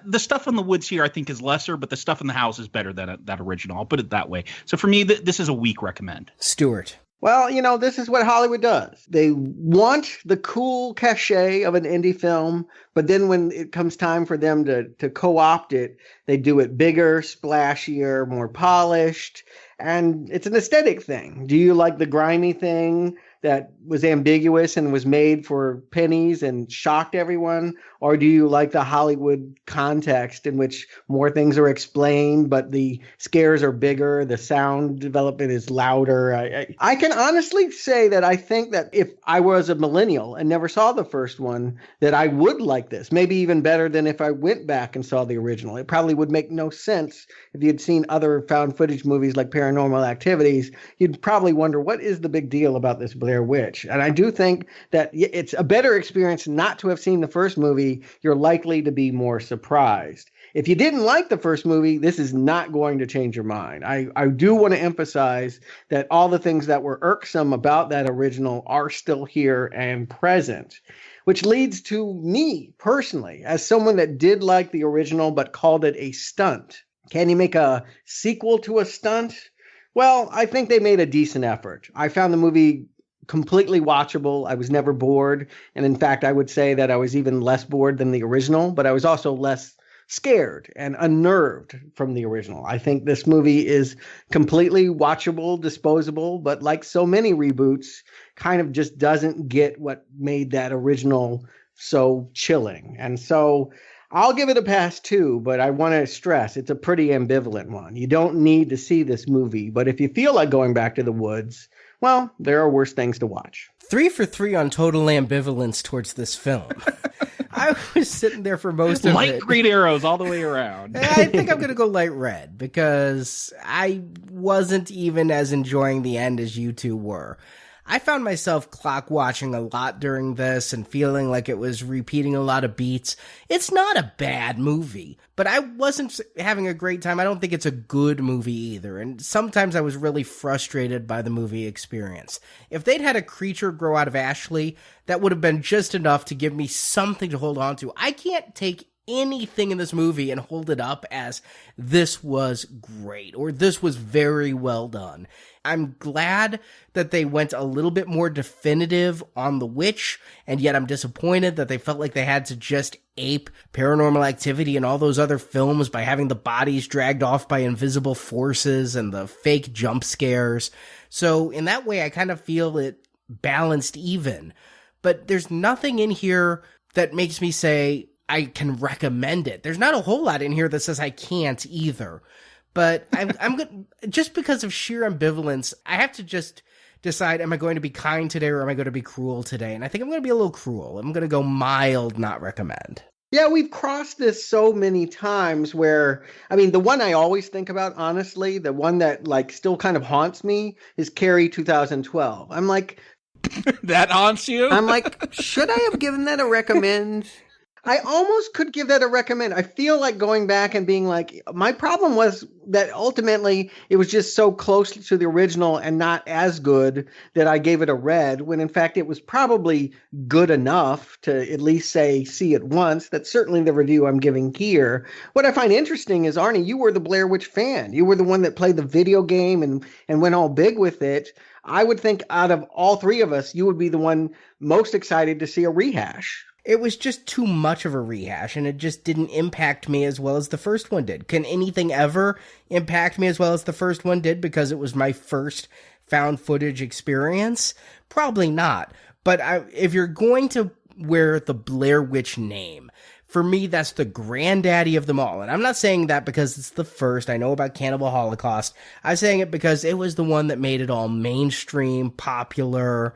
the stuff in the woods here I think is lesser, but the stuff in the house is better than that original. I'll put it that way. So for me, this is a weak recommend. Stuart. Well, this is what Hollywood does. They want the cool cachet of an indie film, but then when it comes time for them to co-opt it, they do it bigger, splashier, more polished, and it's an aesthetic thing. Do you like the grimy thing that was ambiguous and was made for pennies and shocked everyone? Or do you like the Hollywood context in which more things are explained, but the scares are bigger, the sound development is louder? I can honestly say that I think that if I was a millennial and never saw the first one, that I would like this, maybe even better than if I went back and saw the original. It probably would make no sense if you'd seen other found footage movies like Paranormal Activities. You'd probably wonder, what is the big deal about this Blair Witch? And I do think that it's a better experience not to have seen the first movie. You're likely to be more surprised. If you didn't like the first movie, this is not going to change your mind. I do want to emphasize that all the things that were irksome about that original are still here and present, which leads to me personally, as someone that did like the original but called it a stunt. Can you make a sequel to a stunt? Well, I think they made a decent effort. I found the movie completely watchable. I was never bored. And in fact, I would say that I was even less bored than the original, but I was also less scared and unnerved from the original. I think this movie is completely watchable, disposable, but like so many reboots, kind of just doesn't get what made that original so chilling. And so I'll give it a pass too, but I want to stress it's a pretty ambivalent one. You don't need to see this movie, but if you feel like going back to the woods, well, there are worse things to watch. 3 for 3 on total ambivalence towards this film. I was sitting there for most of it. Light green arrows all the way around. I think I'm going to go light red because I wasn't even as enjoying the end as you two were. I found myself clock watching a lot during this and feeling like it was repeating a lot of beats. It's not a bad movie, but I wasn't having a great time. I don't think it's a good movie either, and sometimes I was really frustrated by the movie experience. If they'd had a creature grow out of Ashley, that would have been just enough to give me something to hold on to. I can't take anything in this movie and hold it up as this was great or this was very well done. I'm glad that they went a little bit more definitive on the witch, and yet I'm disappointed that they felt like they had to just ape Paranormal Activity and all those other films by having the bodies dragged off by invisible forces and the fake jump scares. So in that way, I kind of feel it balanced even. But there's nothing in here that makes me say I can recommend it. There's not a whole lot in here that says I can't either. But I'm good, just because of sheer ambivalence, I have to just decide, am I going to be kind today or am I going to be cruel today? And I think I'm going to be a little cruel. I'm going to go mild, not recommend. Yeah, we've crossed this so many times where, I mean, the one I always think about, honestly, the one that like still kind of haunts me is Carrie 2012. I'm like, that haunts you? I'm like, should I have given that a recommend? I almost could give that a recommend. I feel like going back and being like, my problem was that ultimately it was just so close to the original and not as good that I gave it a red, when in fact it was probably good enough to at least say, see it once. That's certainly the review I'm giving here. What I find interesting is, Arnie, you were the Blair Witch fan. You were the one that played the video game and went all big with it. I would think out of all three of us, you would be the one most excited to see a rehash. It was just too much of a rehash, and it just didn't impact me as well as the first one did. Can anything ever impact me as well as the first one did because it was my first found footage experience? Probably not. But if you're going to where the Blair Witch name, for me, that's the granddaddy of them all. And I'm not saying that because it's the first. I know about Cannibal Holocaust. I'm saying it because it was the one that made it all mainstream, popular.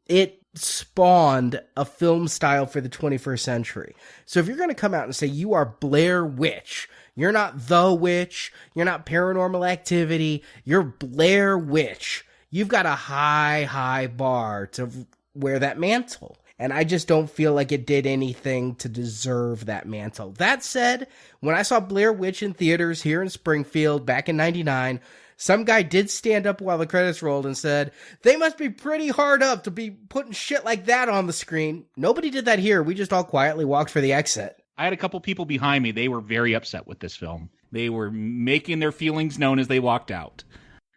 It spawned a film style for the 21st century. So if you're going to come out and say you are Blair Witch, you're not The Witch, you're not Paranormal Activity, you're Blair Witch, you've got a high bar to wear that mantle. And I just don't feel like it did anything to deserve that mantle. That said, when I saw Blair Witch in theaters here in Springfield back in 99, some guy did stand up while the credits rolled and said, they must be pretty hard up to be putting shit like that on the screen. Nobody did that here. We just all quietly walked for the exit. I had a couple people behind me. They were very upset with this film. They were making their feelings known as they walked out.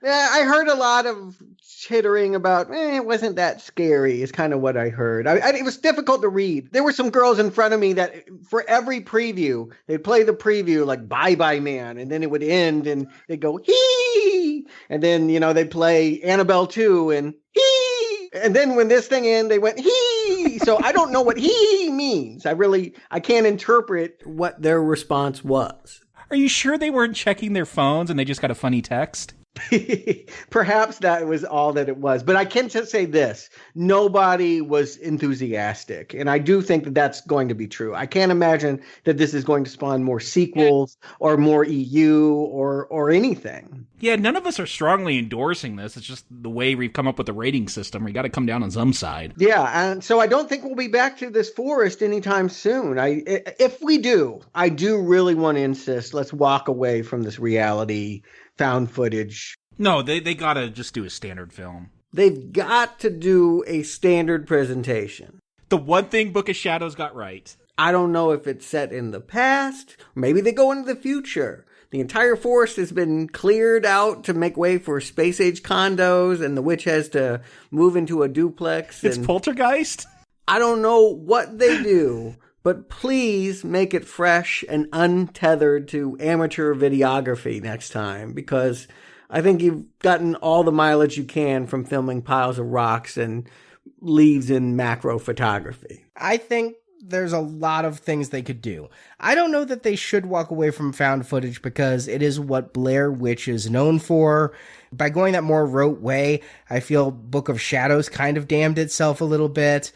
Yeah, I heard a lot of chittering about, it wasn't that scary, is kind of what I heard. It was difficult to read. There were some girls in front of me that for every preview, they'd play the preview like Bye Bye Man, and then it would end, and they'd go, hee! And then, they'd play Annabelle 2, and hee! And then when this thing ended, they went, hee! So I don't know what hee means. I can't interpret what their response was. Are you sure they weren't checking their phones and they just got a funny text? Perhaps that was all that it was. But I can just say this. Nobody was enthusiastic. And I do think that that's going to be true. I can't imagine that this is going to spawn more sequels or more EU or anything. Yeah, none of us are strongly endorsing this. It's just the way we've come up with the rating system. We got to come down on some side. Yeah, and so I don't think we'll be back to this forest anytime soon. If we do, I do really want to insist, let's walk away from this reality found footage. No, they got to just do a standard film. They've got to do a standard presentation. The one thing Book of Shadows got right. I don't know if it's set in the past. Maybe they go into the future. The entire forest has been cleared out to make way for space-age condos, and the witch has to move into a duplex. It's Poltergeist? I don't know what they do, but please make it fresh and untethered to amateur videography next time, because I think you've gotten all the mileage you can from filming piles of rocks and leaves in macro photography. I think there's a lot of things they could do. I don't know that they should walk away from found footage because it is what Blair Witch is known for. By going that more rote way, I feel Book of Shadows kind of damned itself a little bit.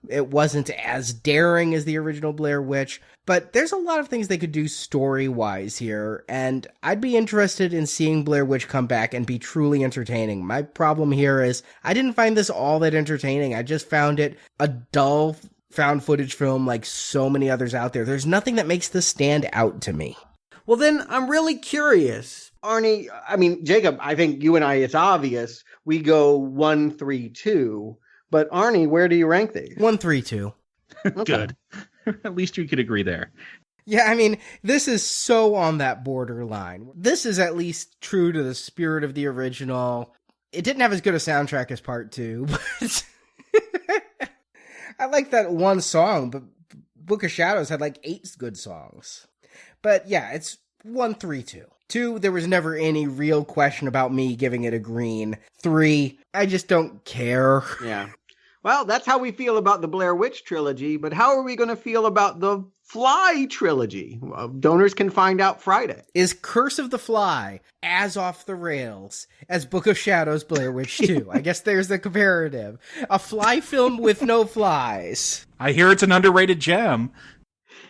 It wasn't as daring as the original Blair Witch, but there's a lot of things they could do story-wise here, and I'd be interested in seeing Blair Witch come back and be truly entertaining. My problem here is I didn't find this all that entertaining. I just found it a dull found footage film like so many others out there. There's nothing that makes this stand out to me. Well, then I'm really curious. Arnie, Jacob, I think you and I, it's obvious. We go 1, 3, 2. But Arnie, where do you rank these? 1, 3, 2. Okay. Good. At least we could agree there. Yeah, this is so on that borderline. This is at least true to the spirit of the original. It didn't have as good a soundtrack as Part 2, but I like that one song, but Book of Shadows had like 8 good songs. But yeah, it's 1, 3, 2. 2, there was never any real question about me giving it a green. 3, I just don't care. Yeah. Well, that's how we feel about the Blair Witch trilogy, but how are we going to feel about the Fly trilogy? Well, donors can find out Friday. Is Curse of the Fly as off the rails as Book of Shadows Blair Witch 2? I guess there's the comparative. A fly film with no flies. I hear it's an underrated gem.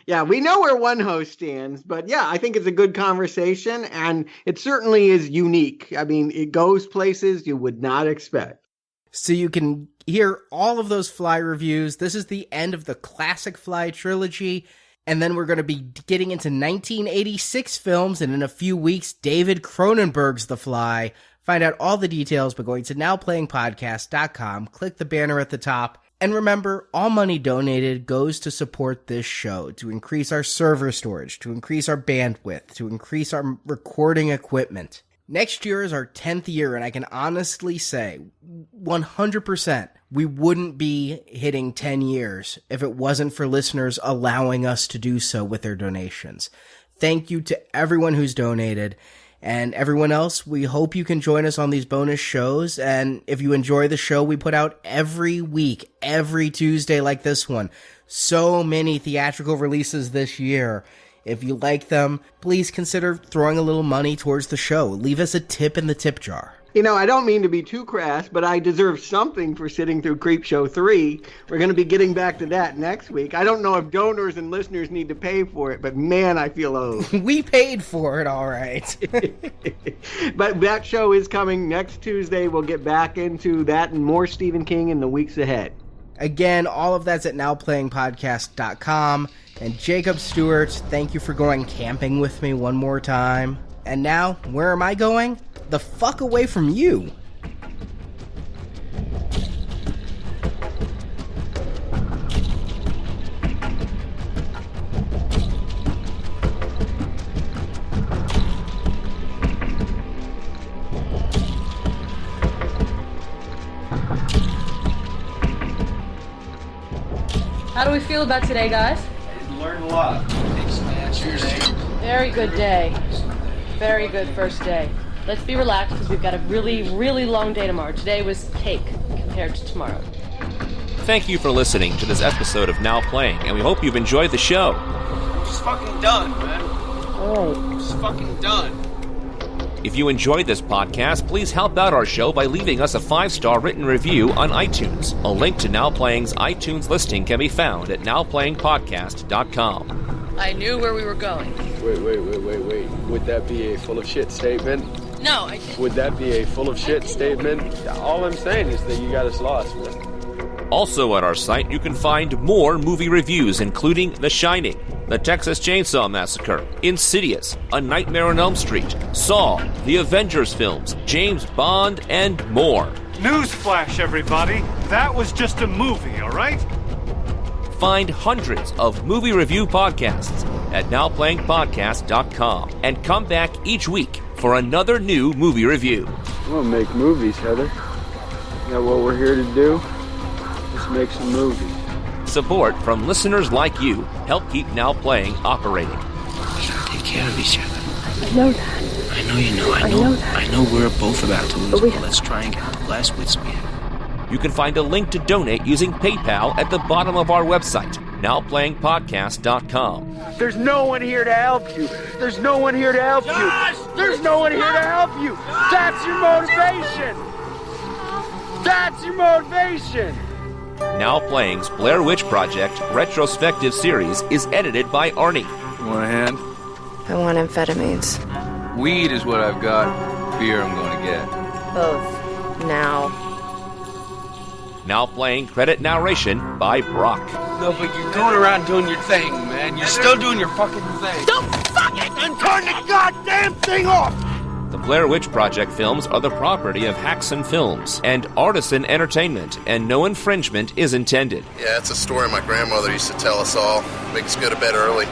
Yeah, we know where one host stands, but yeah, I think it's a good conversation, and it certainly is unique. It goes places you would not expect. So you can hear all of those Fly reviews. This is the end of the classic Fly trilogy. And then we're going to be getting into 1986 films. And in a few weeks, David Cronenberg's The Fly. Find out all the details by going to nowplayingpodcast.com. Click the banner at the top. And remember, all money donated goes to support this show, to increase our server storage, to increase our bandwidth, to increase our recording equipment. Next year is our 10th year, and I can honestly say 100% we wouldn't be hitting 10 years if it wasn't for listeners allowing us to do so with their donations. Thank you to everyone who's donated. And everyone else, we hope you can join us on these bonus shows. And if you enjoy the show we put out every week, every Tuesday like this one, so many theatrical releases this year. If you like them, please consider throwing a little money towards the show. Leave us a tip in the tip jar. You know, I don't mean to be too crass, but I deserve something for sitting through Creepshow 3. We're going to be getting back to that next week. I don't know if donors and listeners need to pay for it, but man, I feel owed. We paid for it, all right. But that show is coming next Tuesday. We'll get back into that and more Stephen King in the weeks ahead. Again, all of that's at nowplayingpodcast.com. And Jakob, Stuart, thank you for going camping with me one more time. And now, where am I going? The fuck away from you. How do we feel about today, guys? I learned a lot. Thanks, man. Cheers. Very good day. Very good first day. Let's be relaxed because we've got a really, really long day tomorrow. Today was cake compared to tomorrow. Thank you for listening to this episode of Now Playing, and we hope you've enjoyed the show. I'm just fucking done, man. I'm just fucking done. If you enjoyed this podcast, please help out our show by leaving us a 5-star written review on iTunes. A link to Now Playing's iTunes listing can be found at nowplayingpodcast.com. I knew where we were going. Wait. Would that be a full of shit statement? No, I didn't. Would that be a full of shit statement? All I'm saying is that you got us lost, man. Also at our site, you can find more movie reviews, including The Shining, The Texas Chainsaw Massacre, Insidious, A Nightmare on Elm Street, Saw, The Avengers films, James Bond, and more. Newsflash, everybody. That was just a movie, all right? Find hundreds of movie review podcasts at nowplayingpodcast.com and come back each week for another new movie review. We'll make movies, Heather. You know what we're here to do? Just make some movies. Support from listeners like you help keep Now Playing operating. We gotta take care of each other. I know that. I know you know. I know that. I know we're both about to lose, But but let's try and get the last wits we have. You can find a link to donate using PayPal at the bottom of our website, nowplayingpodcast.com. There's no one here to help you. There's no one here to help you. There's no one here to help you. That's your motivation. That's your motivation. Now Playing's Blair Witch Project retrospective series is edited by Arnie. You want a hand? I want amphetamines. Weed is what I've got. Beer I'm going to get. Both. Now. Now Playing credit narration by Brock. No, but you're going around doing your thing, man. You're still doing your fucking thing. Don't fuck it and turn the goddamn thing off! The Blair Witch Project films are the property of Haxon Films and Artisan Entertainment, and no infringement is intended. Yeah, it's a story my grandmother used to tell us all. Make us go to bed early.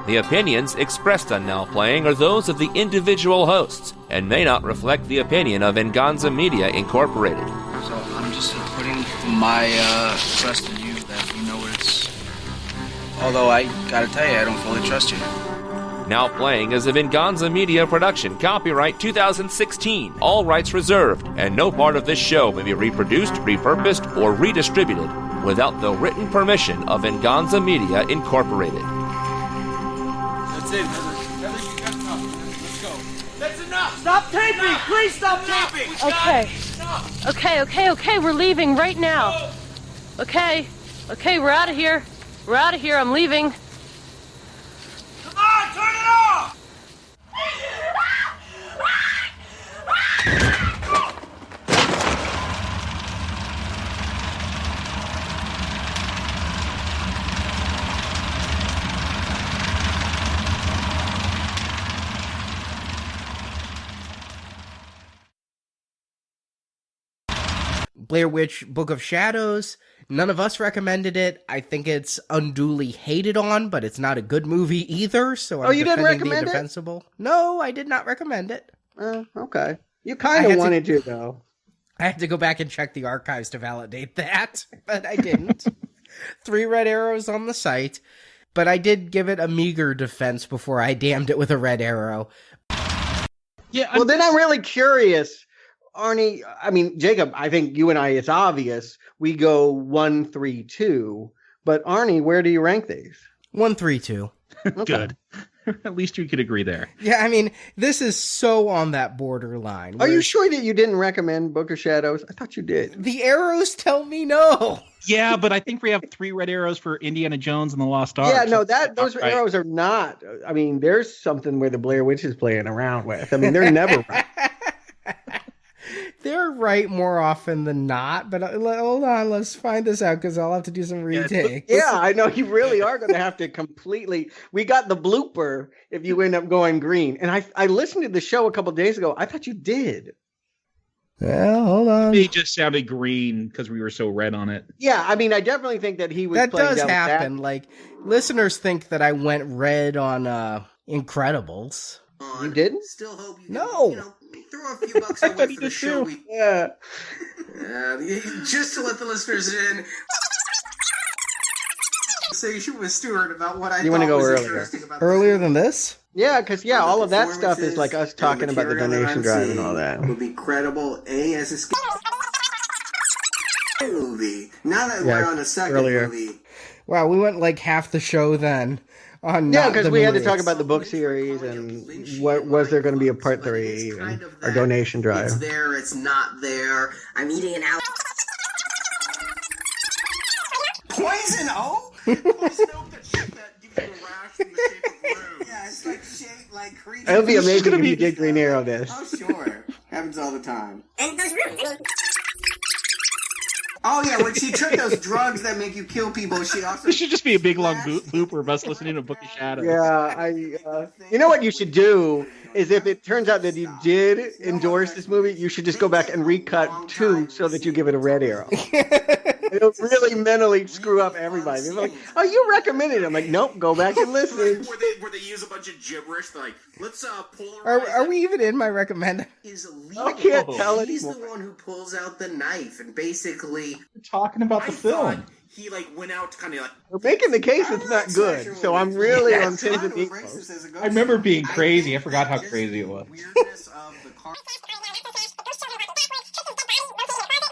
The opinions expressed on Now Playing are those of the individual hosts and may not reflect the opinion of Venganza Media Incorporated. So I'm just putting my trust in you that you know what it's... Although I gotta tell you, I don't fully trust you. Now Playing is a Venganza Media production, copyright 2016, all rights reserved, and no part of this show may be reproduced, repurposed, or redistributed without the written permission of Venganza Media Incorporated. That's it, Heather, you got enough. Let's go. That's enough! Stop taping! Please stop taping! Okay, we're leaving right now. Okay, we're out of here. I'm leaving. Come on, turn it off! Blair Witch Book of Shadows. None of us recommended it. I think it's unduly hated on, but it's not a good movie either, so I'm you didn't defending recommend the it? indefensible. No, I did not recommend it. Okay. You kind of wanted to, though. I had to go back and check the archives to validate that, but I didn't. 3 red arrows on the site, but I did give it a meager defense before I damned it with a red arrow. Yeah. Well, then I'm really curious, Arnie. I mean, Jacob, I think you and I, it's obvious. We go 1, 3, 2. But Arnie, where do you rank these? 1, 3, 2. Good. At least we could agree there. Yeah, I mean, this is so on that borderline. Are you sure that you didn't recommend Book of Shadows? I thought you did. The arrows tell me no. Yeah, but I think we have 3 red arrows for Indiana Jones and the Lost Ark. Yeah, no, those arrows are not. I mean, there's something where the Blair Witch is playing around with. I mean, they're never right. They're right more often than not, but hold on, let's find this out because I'll have to do some retakes. Yeah, I know you really are going to have to completely. We got the blooper if you end up going green, and I listened to the show a couple days ago. I thought you did. Well, hold on. It just sounded green because we were so red on it. Yeah, I mean, I definitely think that he was. That playing does down happen. that. Like listeners think that I went red on Incredibles. You didn't? Still hope you No. Throw a few bucks away for the show. Yeah. Just to let the listeners in. Conversation with Stuart about what I You want to thought go was earlier? interesting about Earlier than this? Yeah, because all of that stuff is like us talking about the donation drive and all that. Would be credible as a scary movie. Now that we're on a second movie. Wow, we went like half the show then. Yeah, because we had to talk about the book series and what was there going to be a part 3 and our donation drive. It's there, it's not there. I'm eating an apple. Poison oak? Poison oak that gives you a rash in the shape of blue. Yeah, it's like shaped like creatures. It would be amazing if you did Green Arrow this. Oh, sure. Happens all the time. And those rooms, oh, yeah, when she took those drugs that make you kill people, she also... This should just be a big, long blooper of us listening to Book of Shadows. Yeah, you know what you should do is if it turns out that you did endorse this movie, you should just go back and recut 2 so that you give it a red arrow. It'll really mentally screw up everybody. They're like, oh, you recommended it. I'm like, nope, go back and listen. Where they use a bunch of gibberish. They're like, let's polarize... Are we even in my recommend? I can't tell He's anymore. the one who pulls out the knife and basically... We're talking about the film. He went out to kind of We're making the case it's not good, so I'm really on pins and needles. I remember being crazy. I forgot how crazy it was.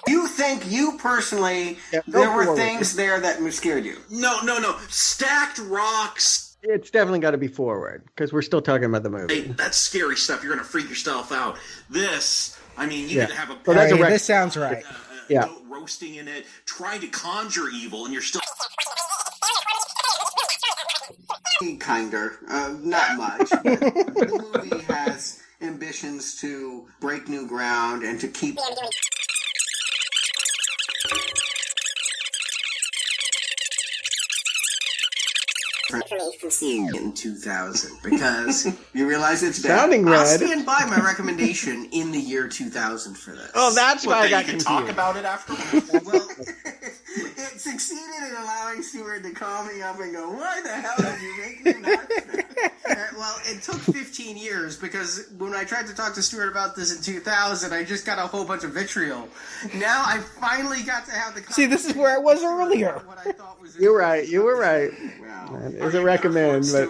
You think you personally, there were things there that scared you? No. Stacked rocks. It's definitely got to be forward, because we're still talking about the movie. Hey, that's scary stuff. You're going to freak yourself out. This, I mean, you could have a... Well, that's a this sounds right. Yeah. Goat roasting in it, trying to conjure evil, and you're still... Kinder. Not much. The movie has ambitions to break new ground and to keep... from seeing it in 2000 because you realize it's bad. Sounding red. I'll stand by my recommendation in the year 2000 for this. Oh, that's why I got confused. Talk about it afterwards. Well, it succeeded in allowing Stuart to call me up and go, "Why the hell did you make me watch that?" Well, it took 15 years because when I tried to talk to Stuart about this in 2000, I just got a whole bunch of vitriol. Now I finally got to have the. See, this is where I was earlier. What I thought was You were right. Wow. It's a recommend, but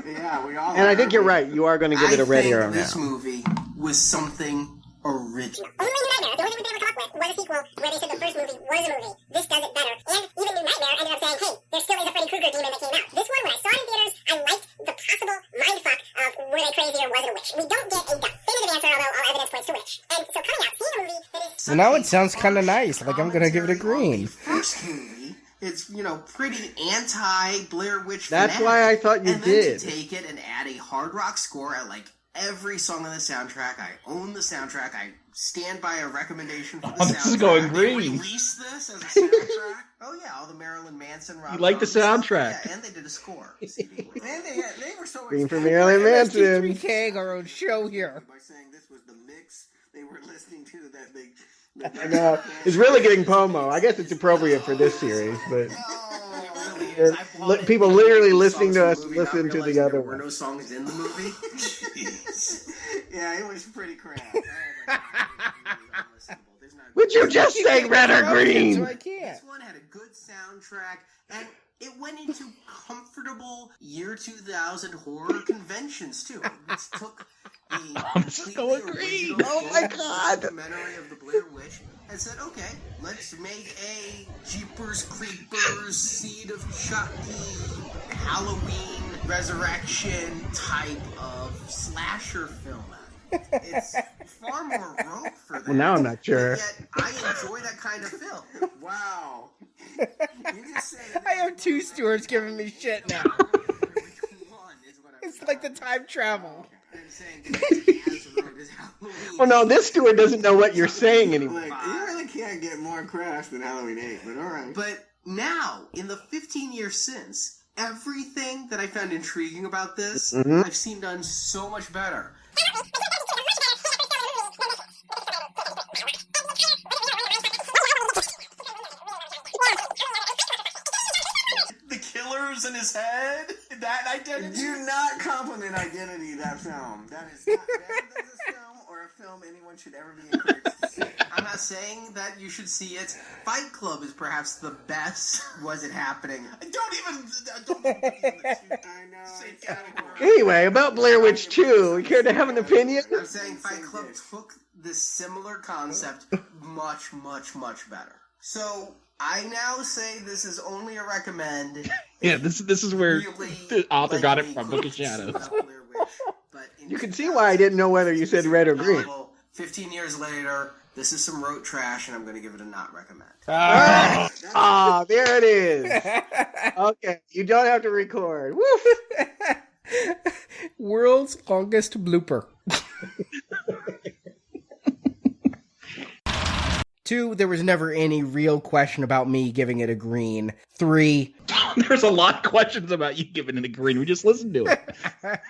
yeah, we all. and I think you're right. You are going to give it a red arrow now. This movie was something original. Only New Nightmare, the only thing we ever come up with was a sequel where they said the first movie was a movie. This does it better. And even New Nightmare ended up saying, hey, there still is a Freddy Krueger demon that came out. This one, when I saw it in theaters, I liked the possible mindfuck of were they crazy or was it a witch? We don't get a definitive answer, although all evidence points to witch. And so coming out, seeing a movie that is... Well, now it sounds kind of nice. Like I'm going to give it a green. First movie, it's, pretty anti-Blair Witch. That's why I thought you and did. And then to take it and add a hard rock score, I like every song on the soundtrack. I own the soundtrack. I stand by a recommendation for the soundtrack. This is going green. They released this as a soundtrack. Oh yeah, all the Marilyn Manson rock. You like the soundtrack? Yeah, and they did a score. And they were so Green for Marilyn Manson. MST3K, our own show here. by saying this was the mix they were listening to that they. I know. It's really getting Pomo. I guess it's appropriate for this series, but people literally listening to us listen to the other There were one. no songs in the movie. Jeez. Yeah, it was pretty crap. Would you just say red or green? So I can't. This one had a good soundtrack, and it went into comfortable year 2000 horror conventions, too. It took the completely original documentary of the Blair Witch and said, okay, let's make a Jeepers Creepers, Seed of Chucky, Halloween, Resurrection type of slasher film. It's far more rope for that. Well, now I'm not sure. Yet I enjoy that kind of film. Wow. You just said I have two Stuarts giving me shit now. It's like the time travel. Well, no, this Stuart doesn't know what you're saying anymore. You really can't get more crass than Halloween 8, but alright. But now, in the 15 years since, everything that I found intriguing about this, I've seen done so much better. The killer's in his head? That identity? Do not compliment identity, that film. That is not bad as a film or a film anyone should ever be encouraged to see. I'm not saying that you should see it. Fight Club is perhaps the best. Was it happening? Don't even I know. Anyway, about Blair Witch 2, you care to have an opinion? I'm saying Fight Club took this similar concept much, much, much better. So I now say this is only a recommend. Yeah, this is where the author got it from, Book of Shadows. You can see why I didn't know whether you said red or green. 15 years later, this is some rote trash, and I'm going to give it a not recommend. There it is. Okay, you don't have to record. Woo! World's longest blooper. 2, there was never any real question about me giving it a green. 3, There's a lot of questions about you giving it a green. We just listened to it.